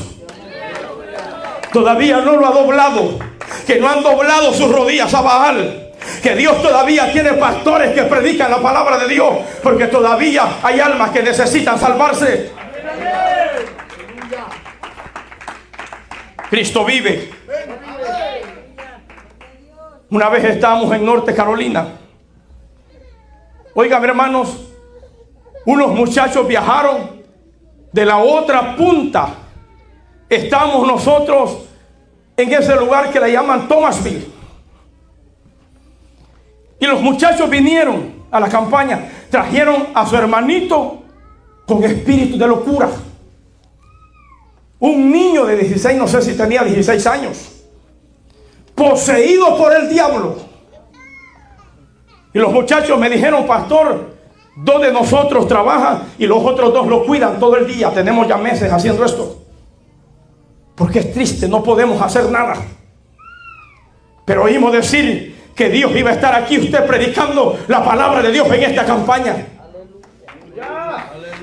todavía no lo ha doblado. Que no han doblado sus rodillas a Baal. Que Dios todavía tiene pastores que predican la palabra de Dios. Porque todavía hay almas que necesitan salvarse. Cristo vive. Una vez estábamos en Norte Carolina. Oigan, hermanos, unos muchachos viajaron de la otra punta. Estamos nosotros en ese lugar que le llaman Thomasville. Y los muchachos vinieron a la campaña. Trajeron a su hermanito con espíritu de locura. Un niño de 16, no sé si tenía 16 años. Poseído por el diablo. Y los muchachos me dijeron, pastor, 2 de nosotros trabajan y los otros 2 lo cuidan todo el día. Tenemos ya meses haciendo esto. Porque es triste, no podemos hacer nada. Pero oímos decir que Dios iba a estar aquí, usted predicando la palabra de Dios en esta campaña.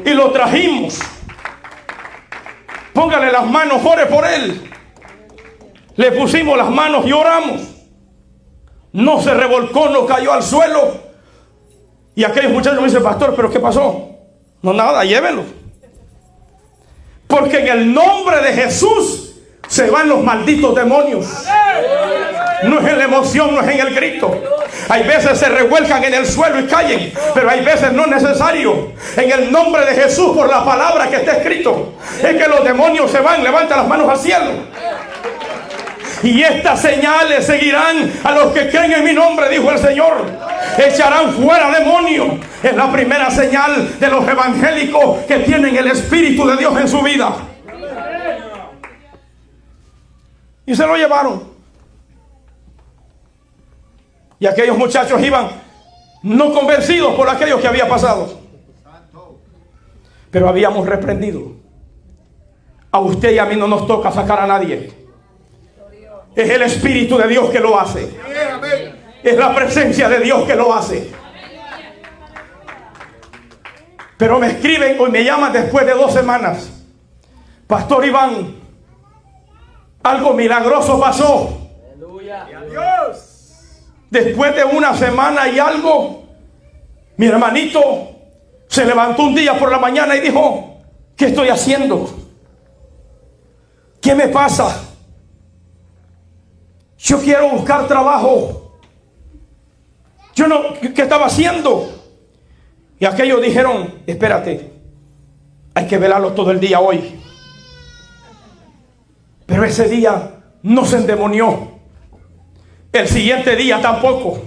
Y lo trajimos. Póngale las manos, ore por él. Le pusimos las manos y oramos. No se revolcó, no cayó al suelo. Y aquellos muchachos me dicen, pastor, ¿pero qué pasó? No, nada, llévelo. Porque en el nombre de Jesús se van los malditos demonios. No es en la emoción, no es en el grito. Hay veces se revuelcan en el suelo y caen, pero hay veces no es necesario. En el nombre de Jesús, por la palabra que está escrito, es que los demonios se van. Levanta las manos al cielo. Y estas señales seguirán a los que creen en mi nombre, dijo el Señor. Echarán fuera demonios. Es la primera señal de los evangélicos que tienen el Espíritu de Dios en su vida. Y se lo llevaron. Y aquellos muchachos iban no convencidos por aquello que había pasado. Pero habíamos reprendido. A usted y a mí no nos toca sacar a nadie. Es el Espíritu de Dios que lo hace. Es la presencia de Dios que lo hace. Pero me escriben o me llaman después de 2 semanas. Pastor Iván, algo milagroso pasó. Después de 1 semana y algo, mi hermanito se levantó un día por la mañana y dijo, ¿qué estoy haciendo? ¿Qué me pasa? Yo quiero buscar trabajo. Yo no, ¿qué estaba haciendo? Y aquellos dijeron, espérate, hay que velarlo todo el día hoy. Pero ese día no se endemonió. El siguiente día tampoco.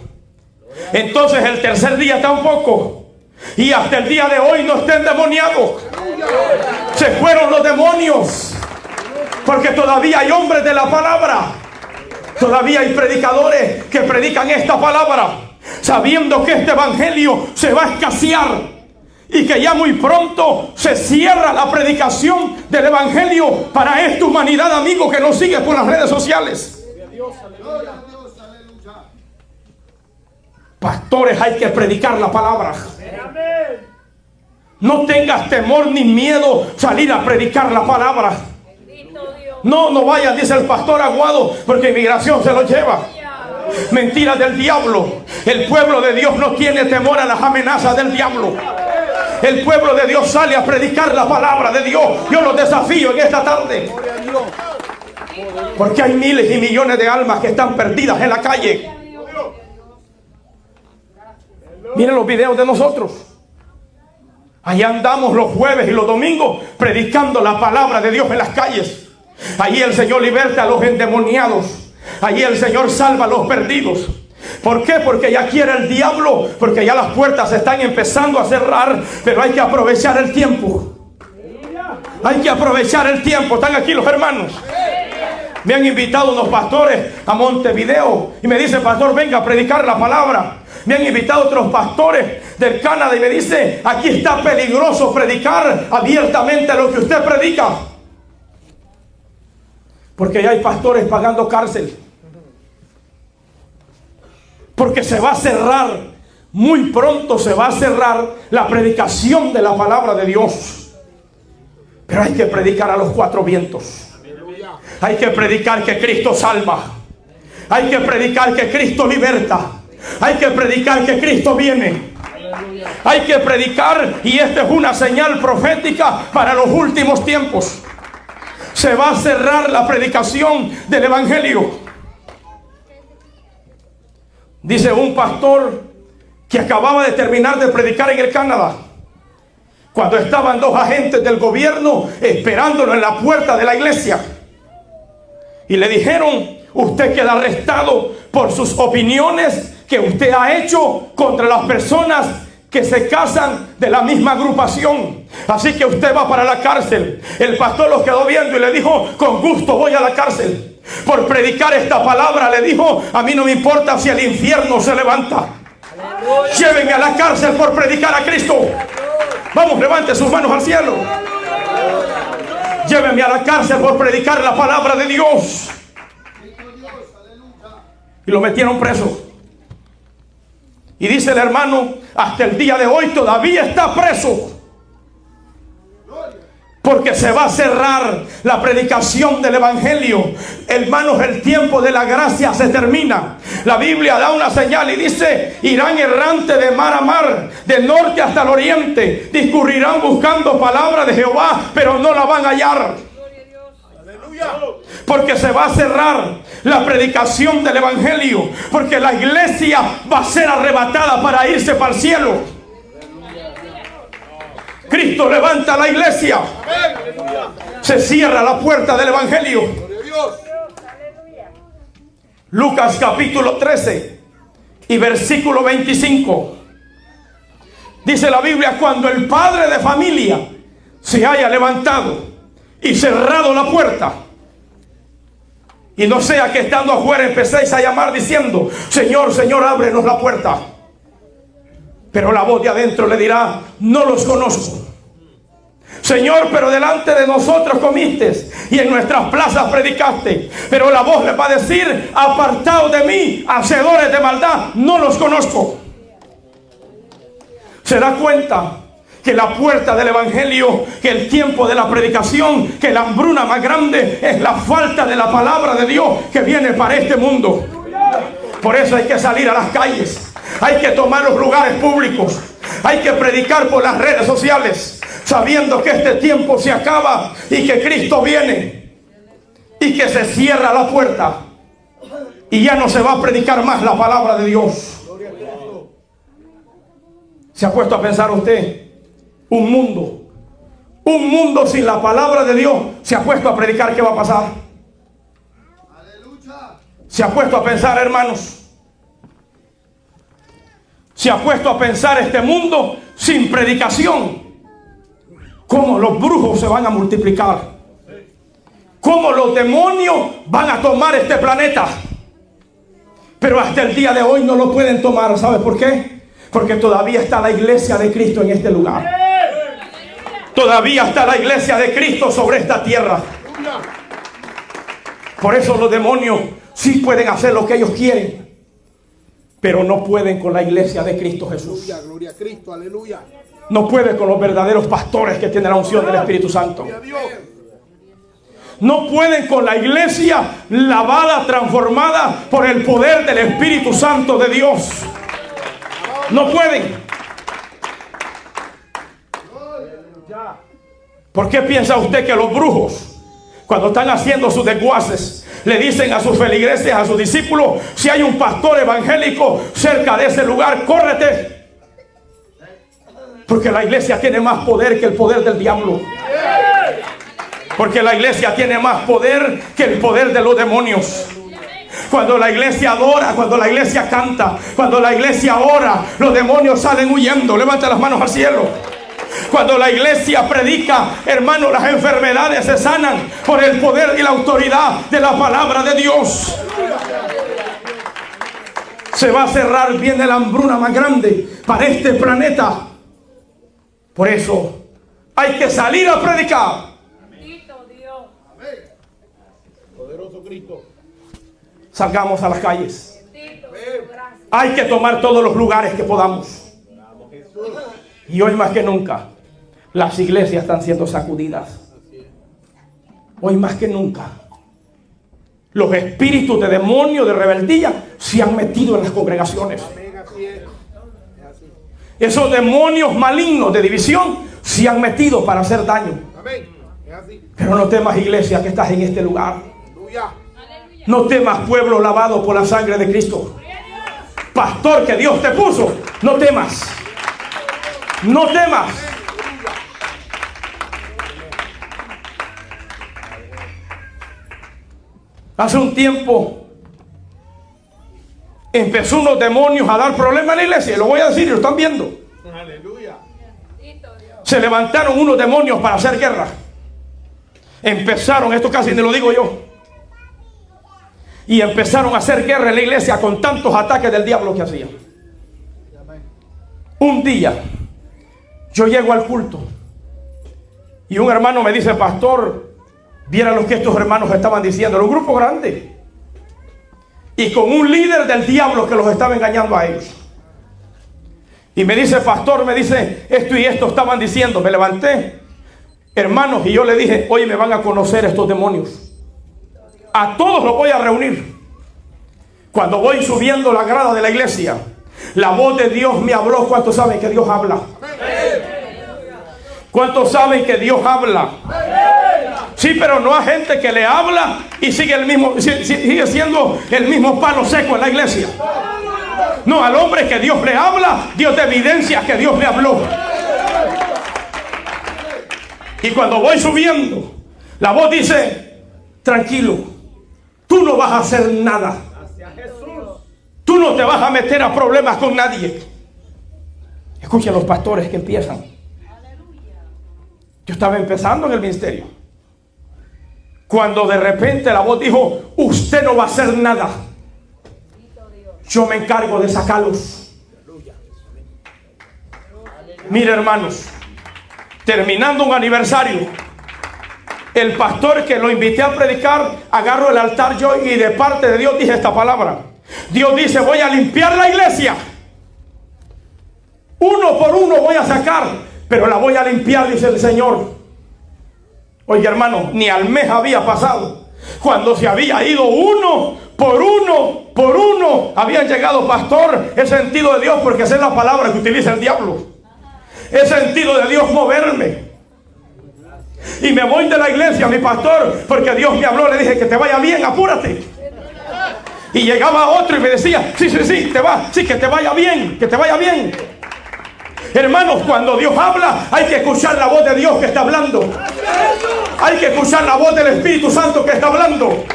Entonces el tercer día tampoco. Y hasta el día de hoy no está endemoniado. Se fueron los demonios. Porque todavía hay hombres de la palabra. Todavía hay predicadores que predican esta palabra, sabiendo que este evangelio se va a escasear. y que ya muy pronto se cierra la predicación del evangelio para esta humanidad, amigo, que nos sigue por las redes sociales. Pastores, hay que predicar la palabra. No tengas temor ni miedo salir a predicar la palabra. No vayan, dice el pastor Aguado, porque inmigración se lo lleva. Mentira del diablo. El pueblo de Dios no tiene temor a las amenazas del diablo. El pueblo de Dios sale a predicar la palabra de Dios. Yo los desafío en esta tarde, porque hay miles y millones de almas que están perdidas en la calle. Miren los videos de nosotros. Allá andamos los jueves y los domingos predicando la palabra de Dios en las calles. Allí el Señor liberta a los endemoniados. Allí el Señor salva a los perdidos. ¿Por qué? Porque ya quiere el diablo, porque ya las puertas se están empezando a cerrar, pero hay que aprovechar el tiempo. Hay que aprovechar el tiempo. Están aquí los hermanos. Me han invitado unos pastores a Montevideo y me dice: pastor, venga a predicar la palabra. Me han invitado otros pastores del Canadá y me dice: aquí está peligroso predicar abiertamente lo que usted predica, porque ya hay pastores pagando cárcel, porque se va a cerrar, muy pronto se va a cerrar la predicación de la palabra de Dios. Pero hay que predicar a los cuatro vientos. Hay que predicar que Cristo salva. Hay que predicar que Cristo liberta. Hay que predicar que Cristo viene. Hay que predicar, y esta es una señal profética para los últimos tiempos. Se va a cerrar la predicación del evangelio. Dice un pastor que acababa de terminar de predicar en el Canadá, cuando estaban dos agentes del gobierno esperándolo en la puerta de la iglesia, y le dijeron: usted queda arrestado por sus opiniones que usted ha hecho contra las personas que se casan de la misma agrupación, así que usted va para la cárcel. El pastor los quedó viendo y le dijo: con gusto voy a la cárcel por predicar esta palabra. Le dijo: a mí no me importa si el infierno se levanta. Llévenme a la cárcel por predicar a Cristo. Vamos, levante sus manos al cielo. Llévenme a la cárcel por predicar la palabra de Dios. Y lo metieron preso. Y dice el hermano: hasta el día de hoy todavía está preso, porque se va a cerrar la predicación del evangelio. Hermanos, el tiempo de la gracia se termina. La Biblia da una señal y dice: irán errante de mar a mar, del norte hasta el oriente, discurrirán buscando palabra de Jehová, pero no la van a hallar. Porque se va a cerrar la predicación del evangelio, porque la iglesia va a ser arrebatada para irse para el cielo. Cristo levanta la iglesia. Se cierra la puerta del evangelio. Lucas capítulo 13 y versículo 25. Dice la Biblia: cuando el padre de familia se haya levantado y cerrado la puerta, y no sea que estando afuera empecéis a llamar diciendo: Señor, Señor, ábrenos la puerta. Pero la voz de adentro le dirá: no los conozco. Señor, pero delante de nosotros comiste y en nuestras plazas predicaste. Pero la voz le va a decir: apartaos de mí, hacedores de maldad, no los conozco. Se da cuenta que la puerta del evangelio, que el tiempo de la predicación, que la hambruna más grande es la falta de la palabra de Dios que viene para este mundo. Por eso hay que salir a las calles, hay que tomar los lugares públicos, hay que predicar por las redes sociales, sabiendo que este tiempo se acaba y que Cristo viene y que se cierra la puerta y ya no se va a predicar más la palabra de Dios. ¿Se ha puesto a pensar usted? Un mundo sin la palabra de Dios, ¿se ha puesto a predicar qué va a pasar? ¿Se ha puesto a pensar, hermanos? ¿Se ha puesto a pensar este mundo sin predicación? ¿Cómo los brujos se van a multiplicar? ¿Cómo los demonios van a tomar este planeta? Pero hasta el día de hoy no lo pueden tomar. ¿Sabe por qué? Porque todavía está la iglesia de Cristo en este lugar. Todavía está la iglesia de Cristo sobre esta tierra. Por eso los demonios sí pueden hacer lo que ellos quieren, pero no pueden con la iglesia de Cristo Jesús. Aleluya, gloria a Cristo, aleluya. No pueden con los verdaderos pastores que tienen la unción del Espíritu Santo. No pueden con la iglesia lavada, transformada por el poder del Espíritu Santo de Dios. No pueden. ¿Por qué piensa usted que los brujos, cuando están haciendo sus desguaces, le dicen a sus feligreses, a sus discípulos: si hay un pastor evangélico cerca de ese lugar, córrete? Porque la iglesia tiene más poder que el poder del diablo. Porque la iglesia tiene más poder que el poder de los demonios. Cuando la iglesia adora, cuando la iglesia canta, cuando la iglesia ora, los demonios salen huyendo. Levanta las manos al cielo. Cuando la iglesia predica, hermano, las enfermedades se sanan por el poder y la autoridad de la palabra de Dios. Se va a cerrar, viene la hambruna más grande para este planeta. Por eso hay que salir a predicar. Poderoso Cristo. Salgamos a las calles. Hay que tomar todos los lugares que podamos. Y hoy más que nunca, las iglesias están siendo sacudidas. Hoy más que nunca, los espíritus de demonio, de rebeldía, se han metido en las congregaciones. Esos demonios malignos de división se han metido para hacer daño. Pero no temas, iglesia, que estás en este lugar. No temas, pueblo lavado por la sangre de Cristo. Pastor que Dios te puso, no temas. No temas. Hace un tiempo empezó unos demonios a dar problemas en la iglesia. Lo voy a decir, lo están viendo. Aleluya. Se levantaron unos demonios para hacer guerra. Empezaron, esto casi ni lo digo yo, y empezaron a hacer guerra en la iglesia con tantos ataques del diablo que hacían. Un día yo llego al culto y un hermano me dice: pastor, viera lo que estos hermanos estaban diciendo. Era un grupo grande y con un líder del diablo que los estaba engañando a ellos. Y me dice: pastor, me dice, esto y esto estaban diciendo. Me levanté, hermanos, y yo le dije: hoy me van a conocer estos demonios. A todos los voy a reunir. Cuando voy subiendo la grada de la iglesia, la voz de Dios me habló. ¿Cuántos saben que Dios habla? ¿Cuántos saben que Dios habla? Sí, pero no hay gente que le habla y sigue siendo el mismo palo seco en la iglesia. No, al hombre que Dios le habla, Dios te evidencia que Dios le habló. Y cuando voy subiendo, la voz dice: tranquilo, tú no vas a hacer nada. Tú no te vas a meter a problemas con nadie. Escuchen los pastores que empiezan. Yo estaba empezando en el ministerio, cuando de repente la voz dijo: usted no va a hacer nada, yo me encargo de sacarlos. Mire, hermanos, terminando un aniversario, el pastor que lo invité a predicar, agarro el altar yo y de parte de Dios dije esta palabra. Dios dice: voy a limpiar la iglesia. Uno por uno voy a sacar, pero la voy a limpiar, dice el Señor. Oiga, hermano, ni al mes había pasado cuando se había ido uno por uno. Habían llegado, pastor, he sentido de Dios, porque esa es la palabra que utiliza el diablo. He sentido de Dios moverme. Y me voy de la iglesia, mi pastor, porque Dios me habló. Le dije: que te vaya bien, apúrate. Y llegaba otro y me decía: sí, te va, sí, que te vaya bien, que te vaya bien. Hermanos, cuando Dios habla, hay que escuchar la voz de Dios que está hablando. Hay que escuchar la voz del Espíritu Santo que está hablando.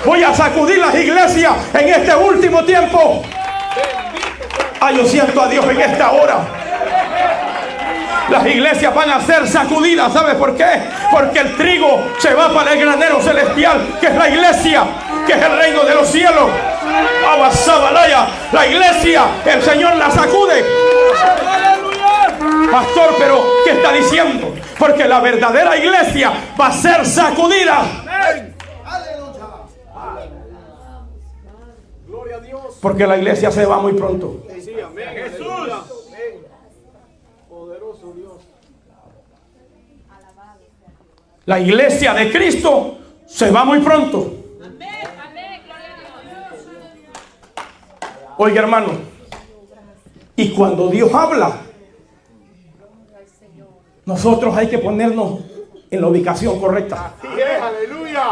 Voy a sacudir las iglesias en este último tiempo. Yo siento a Dios en esta hora. Las iglesias van a ser sacudidas. ¿Sabes por qué? Porque el trigo se va para el granero celestial, que es la iglesia, que es el reino de los cielos. La iglesia, el Señor la sacude. Pastor, pero ¿qué está diciendo? Porque la verdadera iglesia va a ser sacudida. Porque la iglesia se va muy pronto. La iglesia de Cristo se va muy pronto. Oiga, hermano, y cuando Dios habla, nosotros hay que ponernos en la ubicación correcta.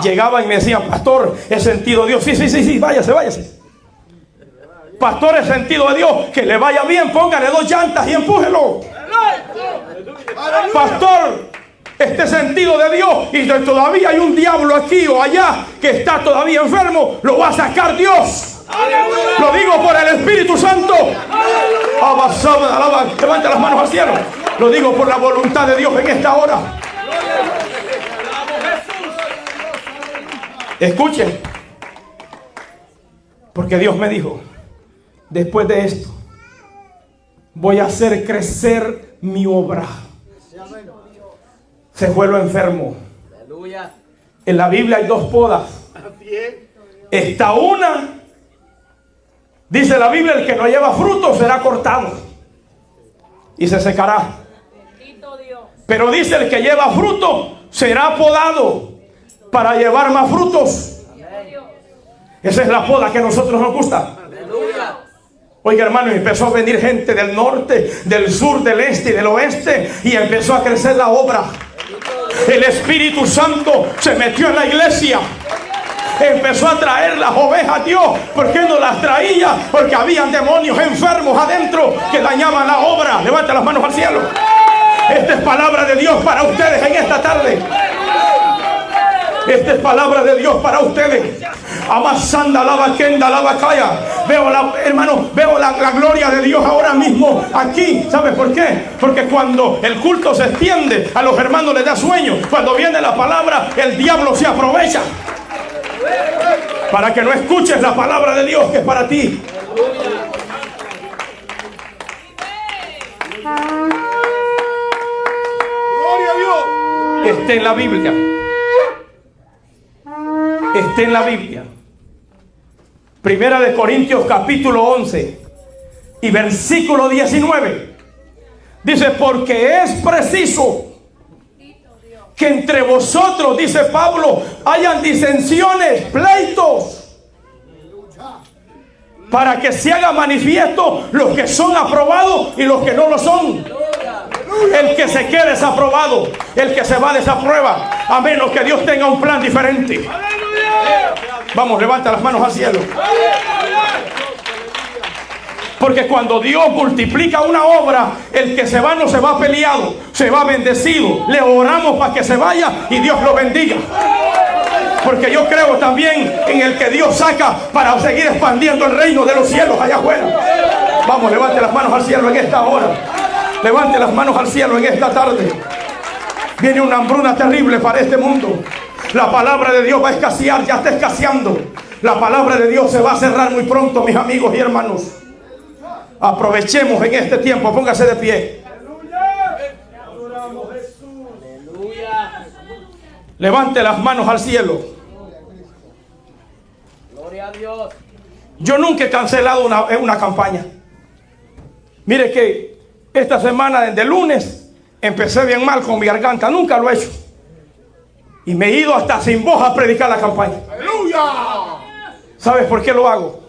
Llegaban y me decían: pastor, he sentido a Dios. Sí, váyase. Pastor, he sentido a Dios, que le vaya bien, póngale 2 llantas y empújelo. Pastor, este sentido de Dios, y todavía hay un diablo aquí o allá que está todavía enfermo, lo va a sacar Dios. Lo digo por el Espíritu Santo. Levante las manos al cielo. Lo digo por la voluntad de Dios en esta hora. Escuchen, porque Dios me dijo: después de esto voy a hacer crecer mi obra. Se fue lo enfermo. En la Biblia hay 2 podas. Esta una, dice la Biblia, el que no lleva fruto será cortado y se secará. Pero dice, el que lleva fruto será podado para llevar más frutos. Esa es la poda que a nosotros nos gusta. Oiga, hermano, empezó a venir gente del norte, del sur, del este y del oeste, y empezó a crecer la obra. El Espíritu Santo se metió en la iglesia. Empezó a traer las ovejas a Dios. ¿Por qué no las traía? Porque habían demonios enfermos adentro que dañaban la obra. Levanta las manos al cielo. Esta es palabra de Dios para ustedes en esta tarde. Esta es palabra de Dios para ustedes. Amasanda la vaquenda la vacaya. Veo la gloria de Dios ahora mismo aquí. ¿Sabe por qué? Porque cuando el culto se extiende, a los hermanos les da sueño. Cuando viene la palabra, el diablo se aprovecha para que no escuches la palabra de Dios que es para ti. Gloria a Dios. Está en la Biblia. Está en la Biblia. Primera de Corintios capítulo 11 y versículo 19. Dice: porque es preciso que entre vosotros, dice Pablo, hayan disensiones, pleitos, para que se haga manifiesto los que son aprobados y los que no lo son. El que se quede desaprobado, el que se va desaprueba, a menos que Dios tenga un plan diferente. Vamos, levanta las manos al cielo. Porque cuando Dios multiplica una obra, el que se va no se va peleado, se va bendecido. Le oramos para que se vaya y Dios lo bendiga. Porque yo creo también en el que Dios saca para seguir expandiendo el reino de los cielos allá afuera. Vamos, levante las manos al cielo en esta hora. Levante las manos al cielo en esta tarde. Viene una hambruna terrible para este mundo. La palabra de Dios va a escasear, ya está escaseando. La palabra de Dios se va a cerrar muy pronto, mis amigos y hermanos. Aprovechemos en este tiempo, póngase de pie. Levante las manos al cielo. Gloria a Dios. Yo nunca he cancelado una campaña. Mire que esta semana, desde el lunes, empecé bien mal con mi garganta. Nunca lo he hecho. Y me he ido hasta sin voz a predicar la campaña. ¡Aleluya! ¿Sabes por qué lo hago?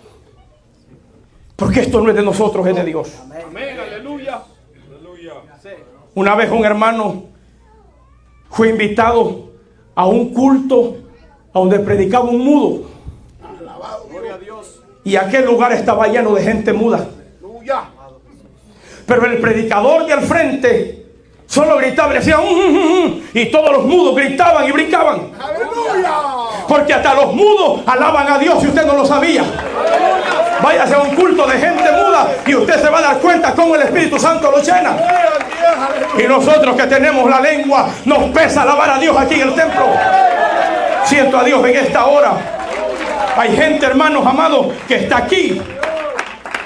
Porque esto no es de nosotros, es de Dios. Amén, aleluya. Aleluya. Una vez un hermano fue invitado a un culto donde predicaba un mudo. Gloria a Dios. Y aquel lugar estaba lleno de gente muda. ¡Aleluya! Pero el predicador de al frente solo gritaba y decía y todos los mudos gritaban y brincaban. ¡Aleluya! Porque hasta los mudos alaban a Dios, si usted no lo sabía. Váyase a un culto de gente muda y usted se va a dar cuenta cómo el Espíritu Santo lo llena. Y nosotros que tenemos la lengua, nos pesa alabar a Dios aquí en el templo. Siento a Dios en esta hora. Hay gente, hermanos amados, que está aquí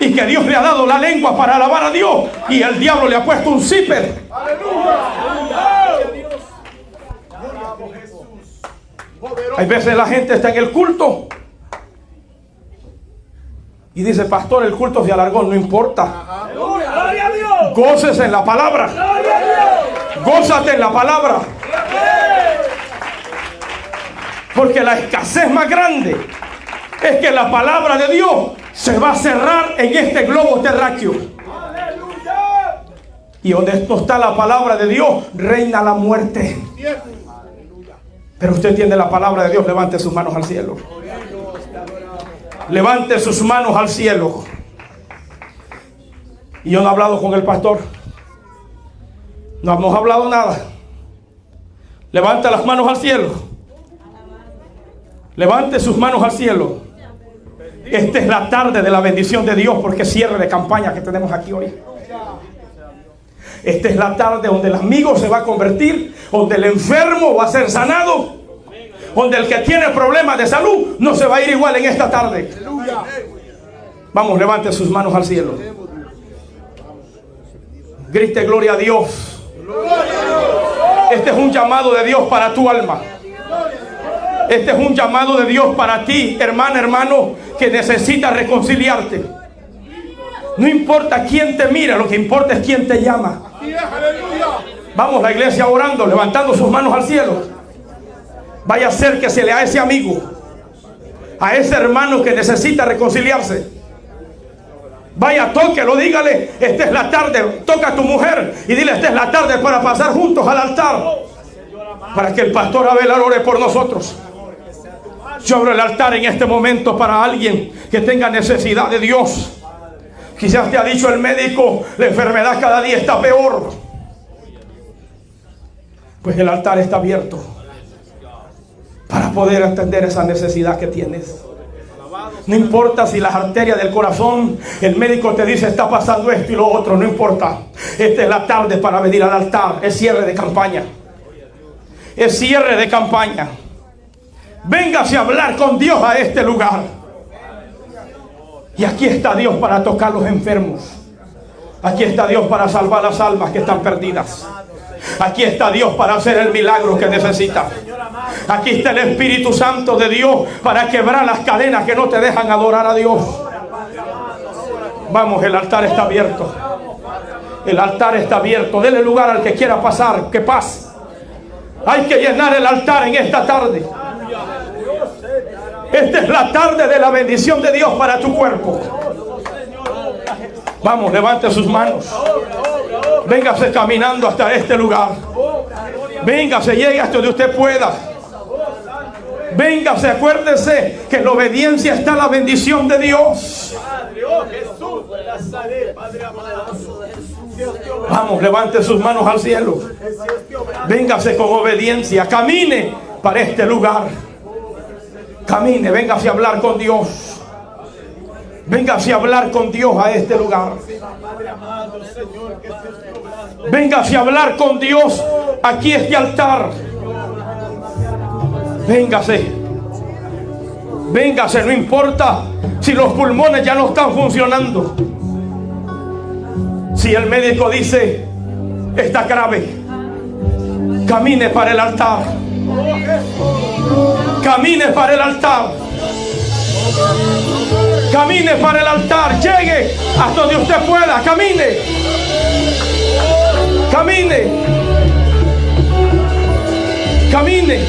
y que Dios le ha dado la lengua para alabar a Dios y el diablo le ha puesto un zipper. Hay veces la gente está en el culto y dice: pastor, el culto se alargó. No importa. Gócese en la palabra. Gózate en la palabra. Porque la escasez más grande es que la palabra de Dios se va a cerrar en este globo terráqueo. Y donde no está la palabra de Dios, reina la muerte. Pero usted tiene la palabra de Dios. Levante sus manos al cielo. Levante sus manos al cielo. Y yo no he hablado con el pastor. No hemos hablado nada. Levante las manos al cielo. Levante sus manos al cielo. Esta es la tarde de la bendición de Dios, porque es cierre de campaña que tenemos aquí hoy. Esta es la tarde donde el amigo se va a convertir, donde el enfermo va a ser sanado, donde el que tiene problemas de salud no se va a ir igual en esta tarde. Vamos, levante sus manos al cielo. Grite gloria a Dios. Este es un llamado de Dios para tu alma. Este es un llamado de Dios para ti, hermana, hermano, que necesitas reconciliarte. No importa quién te mira, lo que importa es quién te llama. Vamos, la iglesia orando, levantando sus manos al cielo. Vaya a ser que se le a ese amigo, a ese hermano que necesita reconciliarse. Vaya, tóquelo, dígale: esta es la tarde. Toca a tu mujer y dile: esta es la tarde para pasar juntos al altar, para que el pastor Abel ore por nosotros. Yo abro el altar en este momento para alguien que tenga necesidad de Dios. Quizás te ha dicho el médico: la enfermedad cada día está peor. Pues el altar está abierto para poder atender esa necesidad que tienes. No importa si las arterias del corazón, el médico te dice: está pasando esto y lo otro. No importa. Esta es la tarde para venir al altar. Es cierre de campaña. Es cierre de campaña. Véngase a hablar con Dios a este lugar. Y aquí está Dios para tocar los enfermos. Aquí está Dios para salvar las almas que están perdidas. Aquí está Dios para hacer el milagro que necesita. Aquí está el Espíritu Santo de Dios para quebrar las cadenas que no te dejan adorar a Dios. Vamos, el altar está abierto. El altar está abierto. Dele lugar al que quiera pasar, que pase. Hay que llenar el altar en esta tarde. Esta es la tarde de la bendición de Dios para tu cuerpo. Vamos, levante sus manos. Véngase caminando hasta este lugar. Véngase, llegue hasta donde usted pueda. Véngase, acuérdese que en la obediencia está la bendición de Dios. Vamos, levante sus manos al cielo. Véngase con obediencia. Camine para este lugar. Camine, véngase a hablar con Dios. Véngase a hablar con Dios a este lugar. Véngase a hablar con Dios aquí a este altar. Véngase. Véngase, no importa si los pulmones ya no están funcionando. Si el médico dice: está grave, camine para el altar. Camine para el altar. Camine para el altar. Llegue hasta donde usted pueda. Camine. Camine. Camine.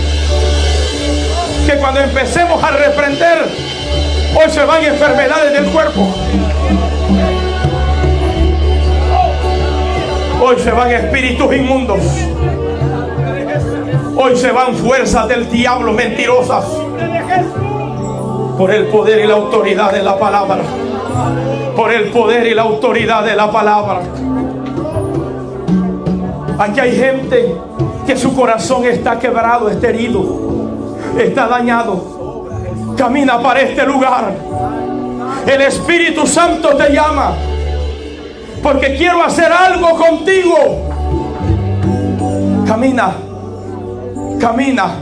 Que cuando empecemos a reprender, hoy se van enfermedades del cuerpo. Hoy se van espíritus inmundos. Hoy se van fuerzas del diablo mentirosas. Por el poder y la autoridad de la palabra. Por el poder y la autoridad de la palabra. Aquí hay gente que su corazón está quebrado, está herido, está dañado. Camina para este lugar. El Espíritu Santo te llama, porque quiero hacer algo contigo. Camina. Camina.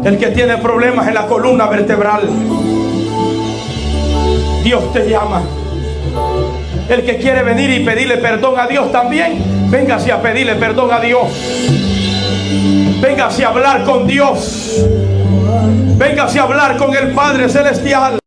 El que tiene problemas en la columna vertebral, Dios te llama. El que quiere venir y pedirle perdón a Dios también, véngase a pedirle perdón a Dios. Véngase a hablar con Dios. Véngase a hablar con el Padre Celestial.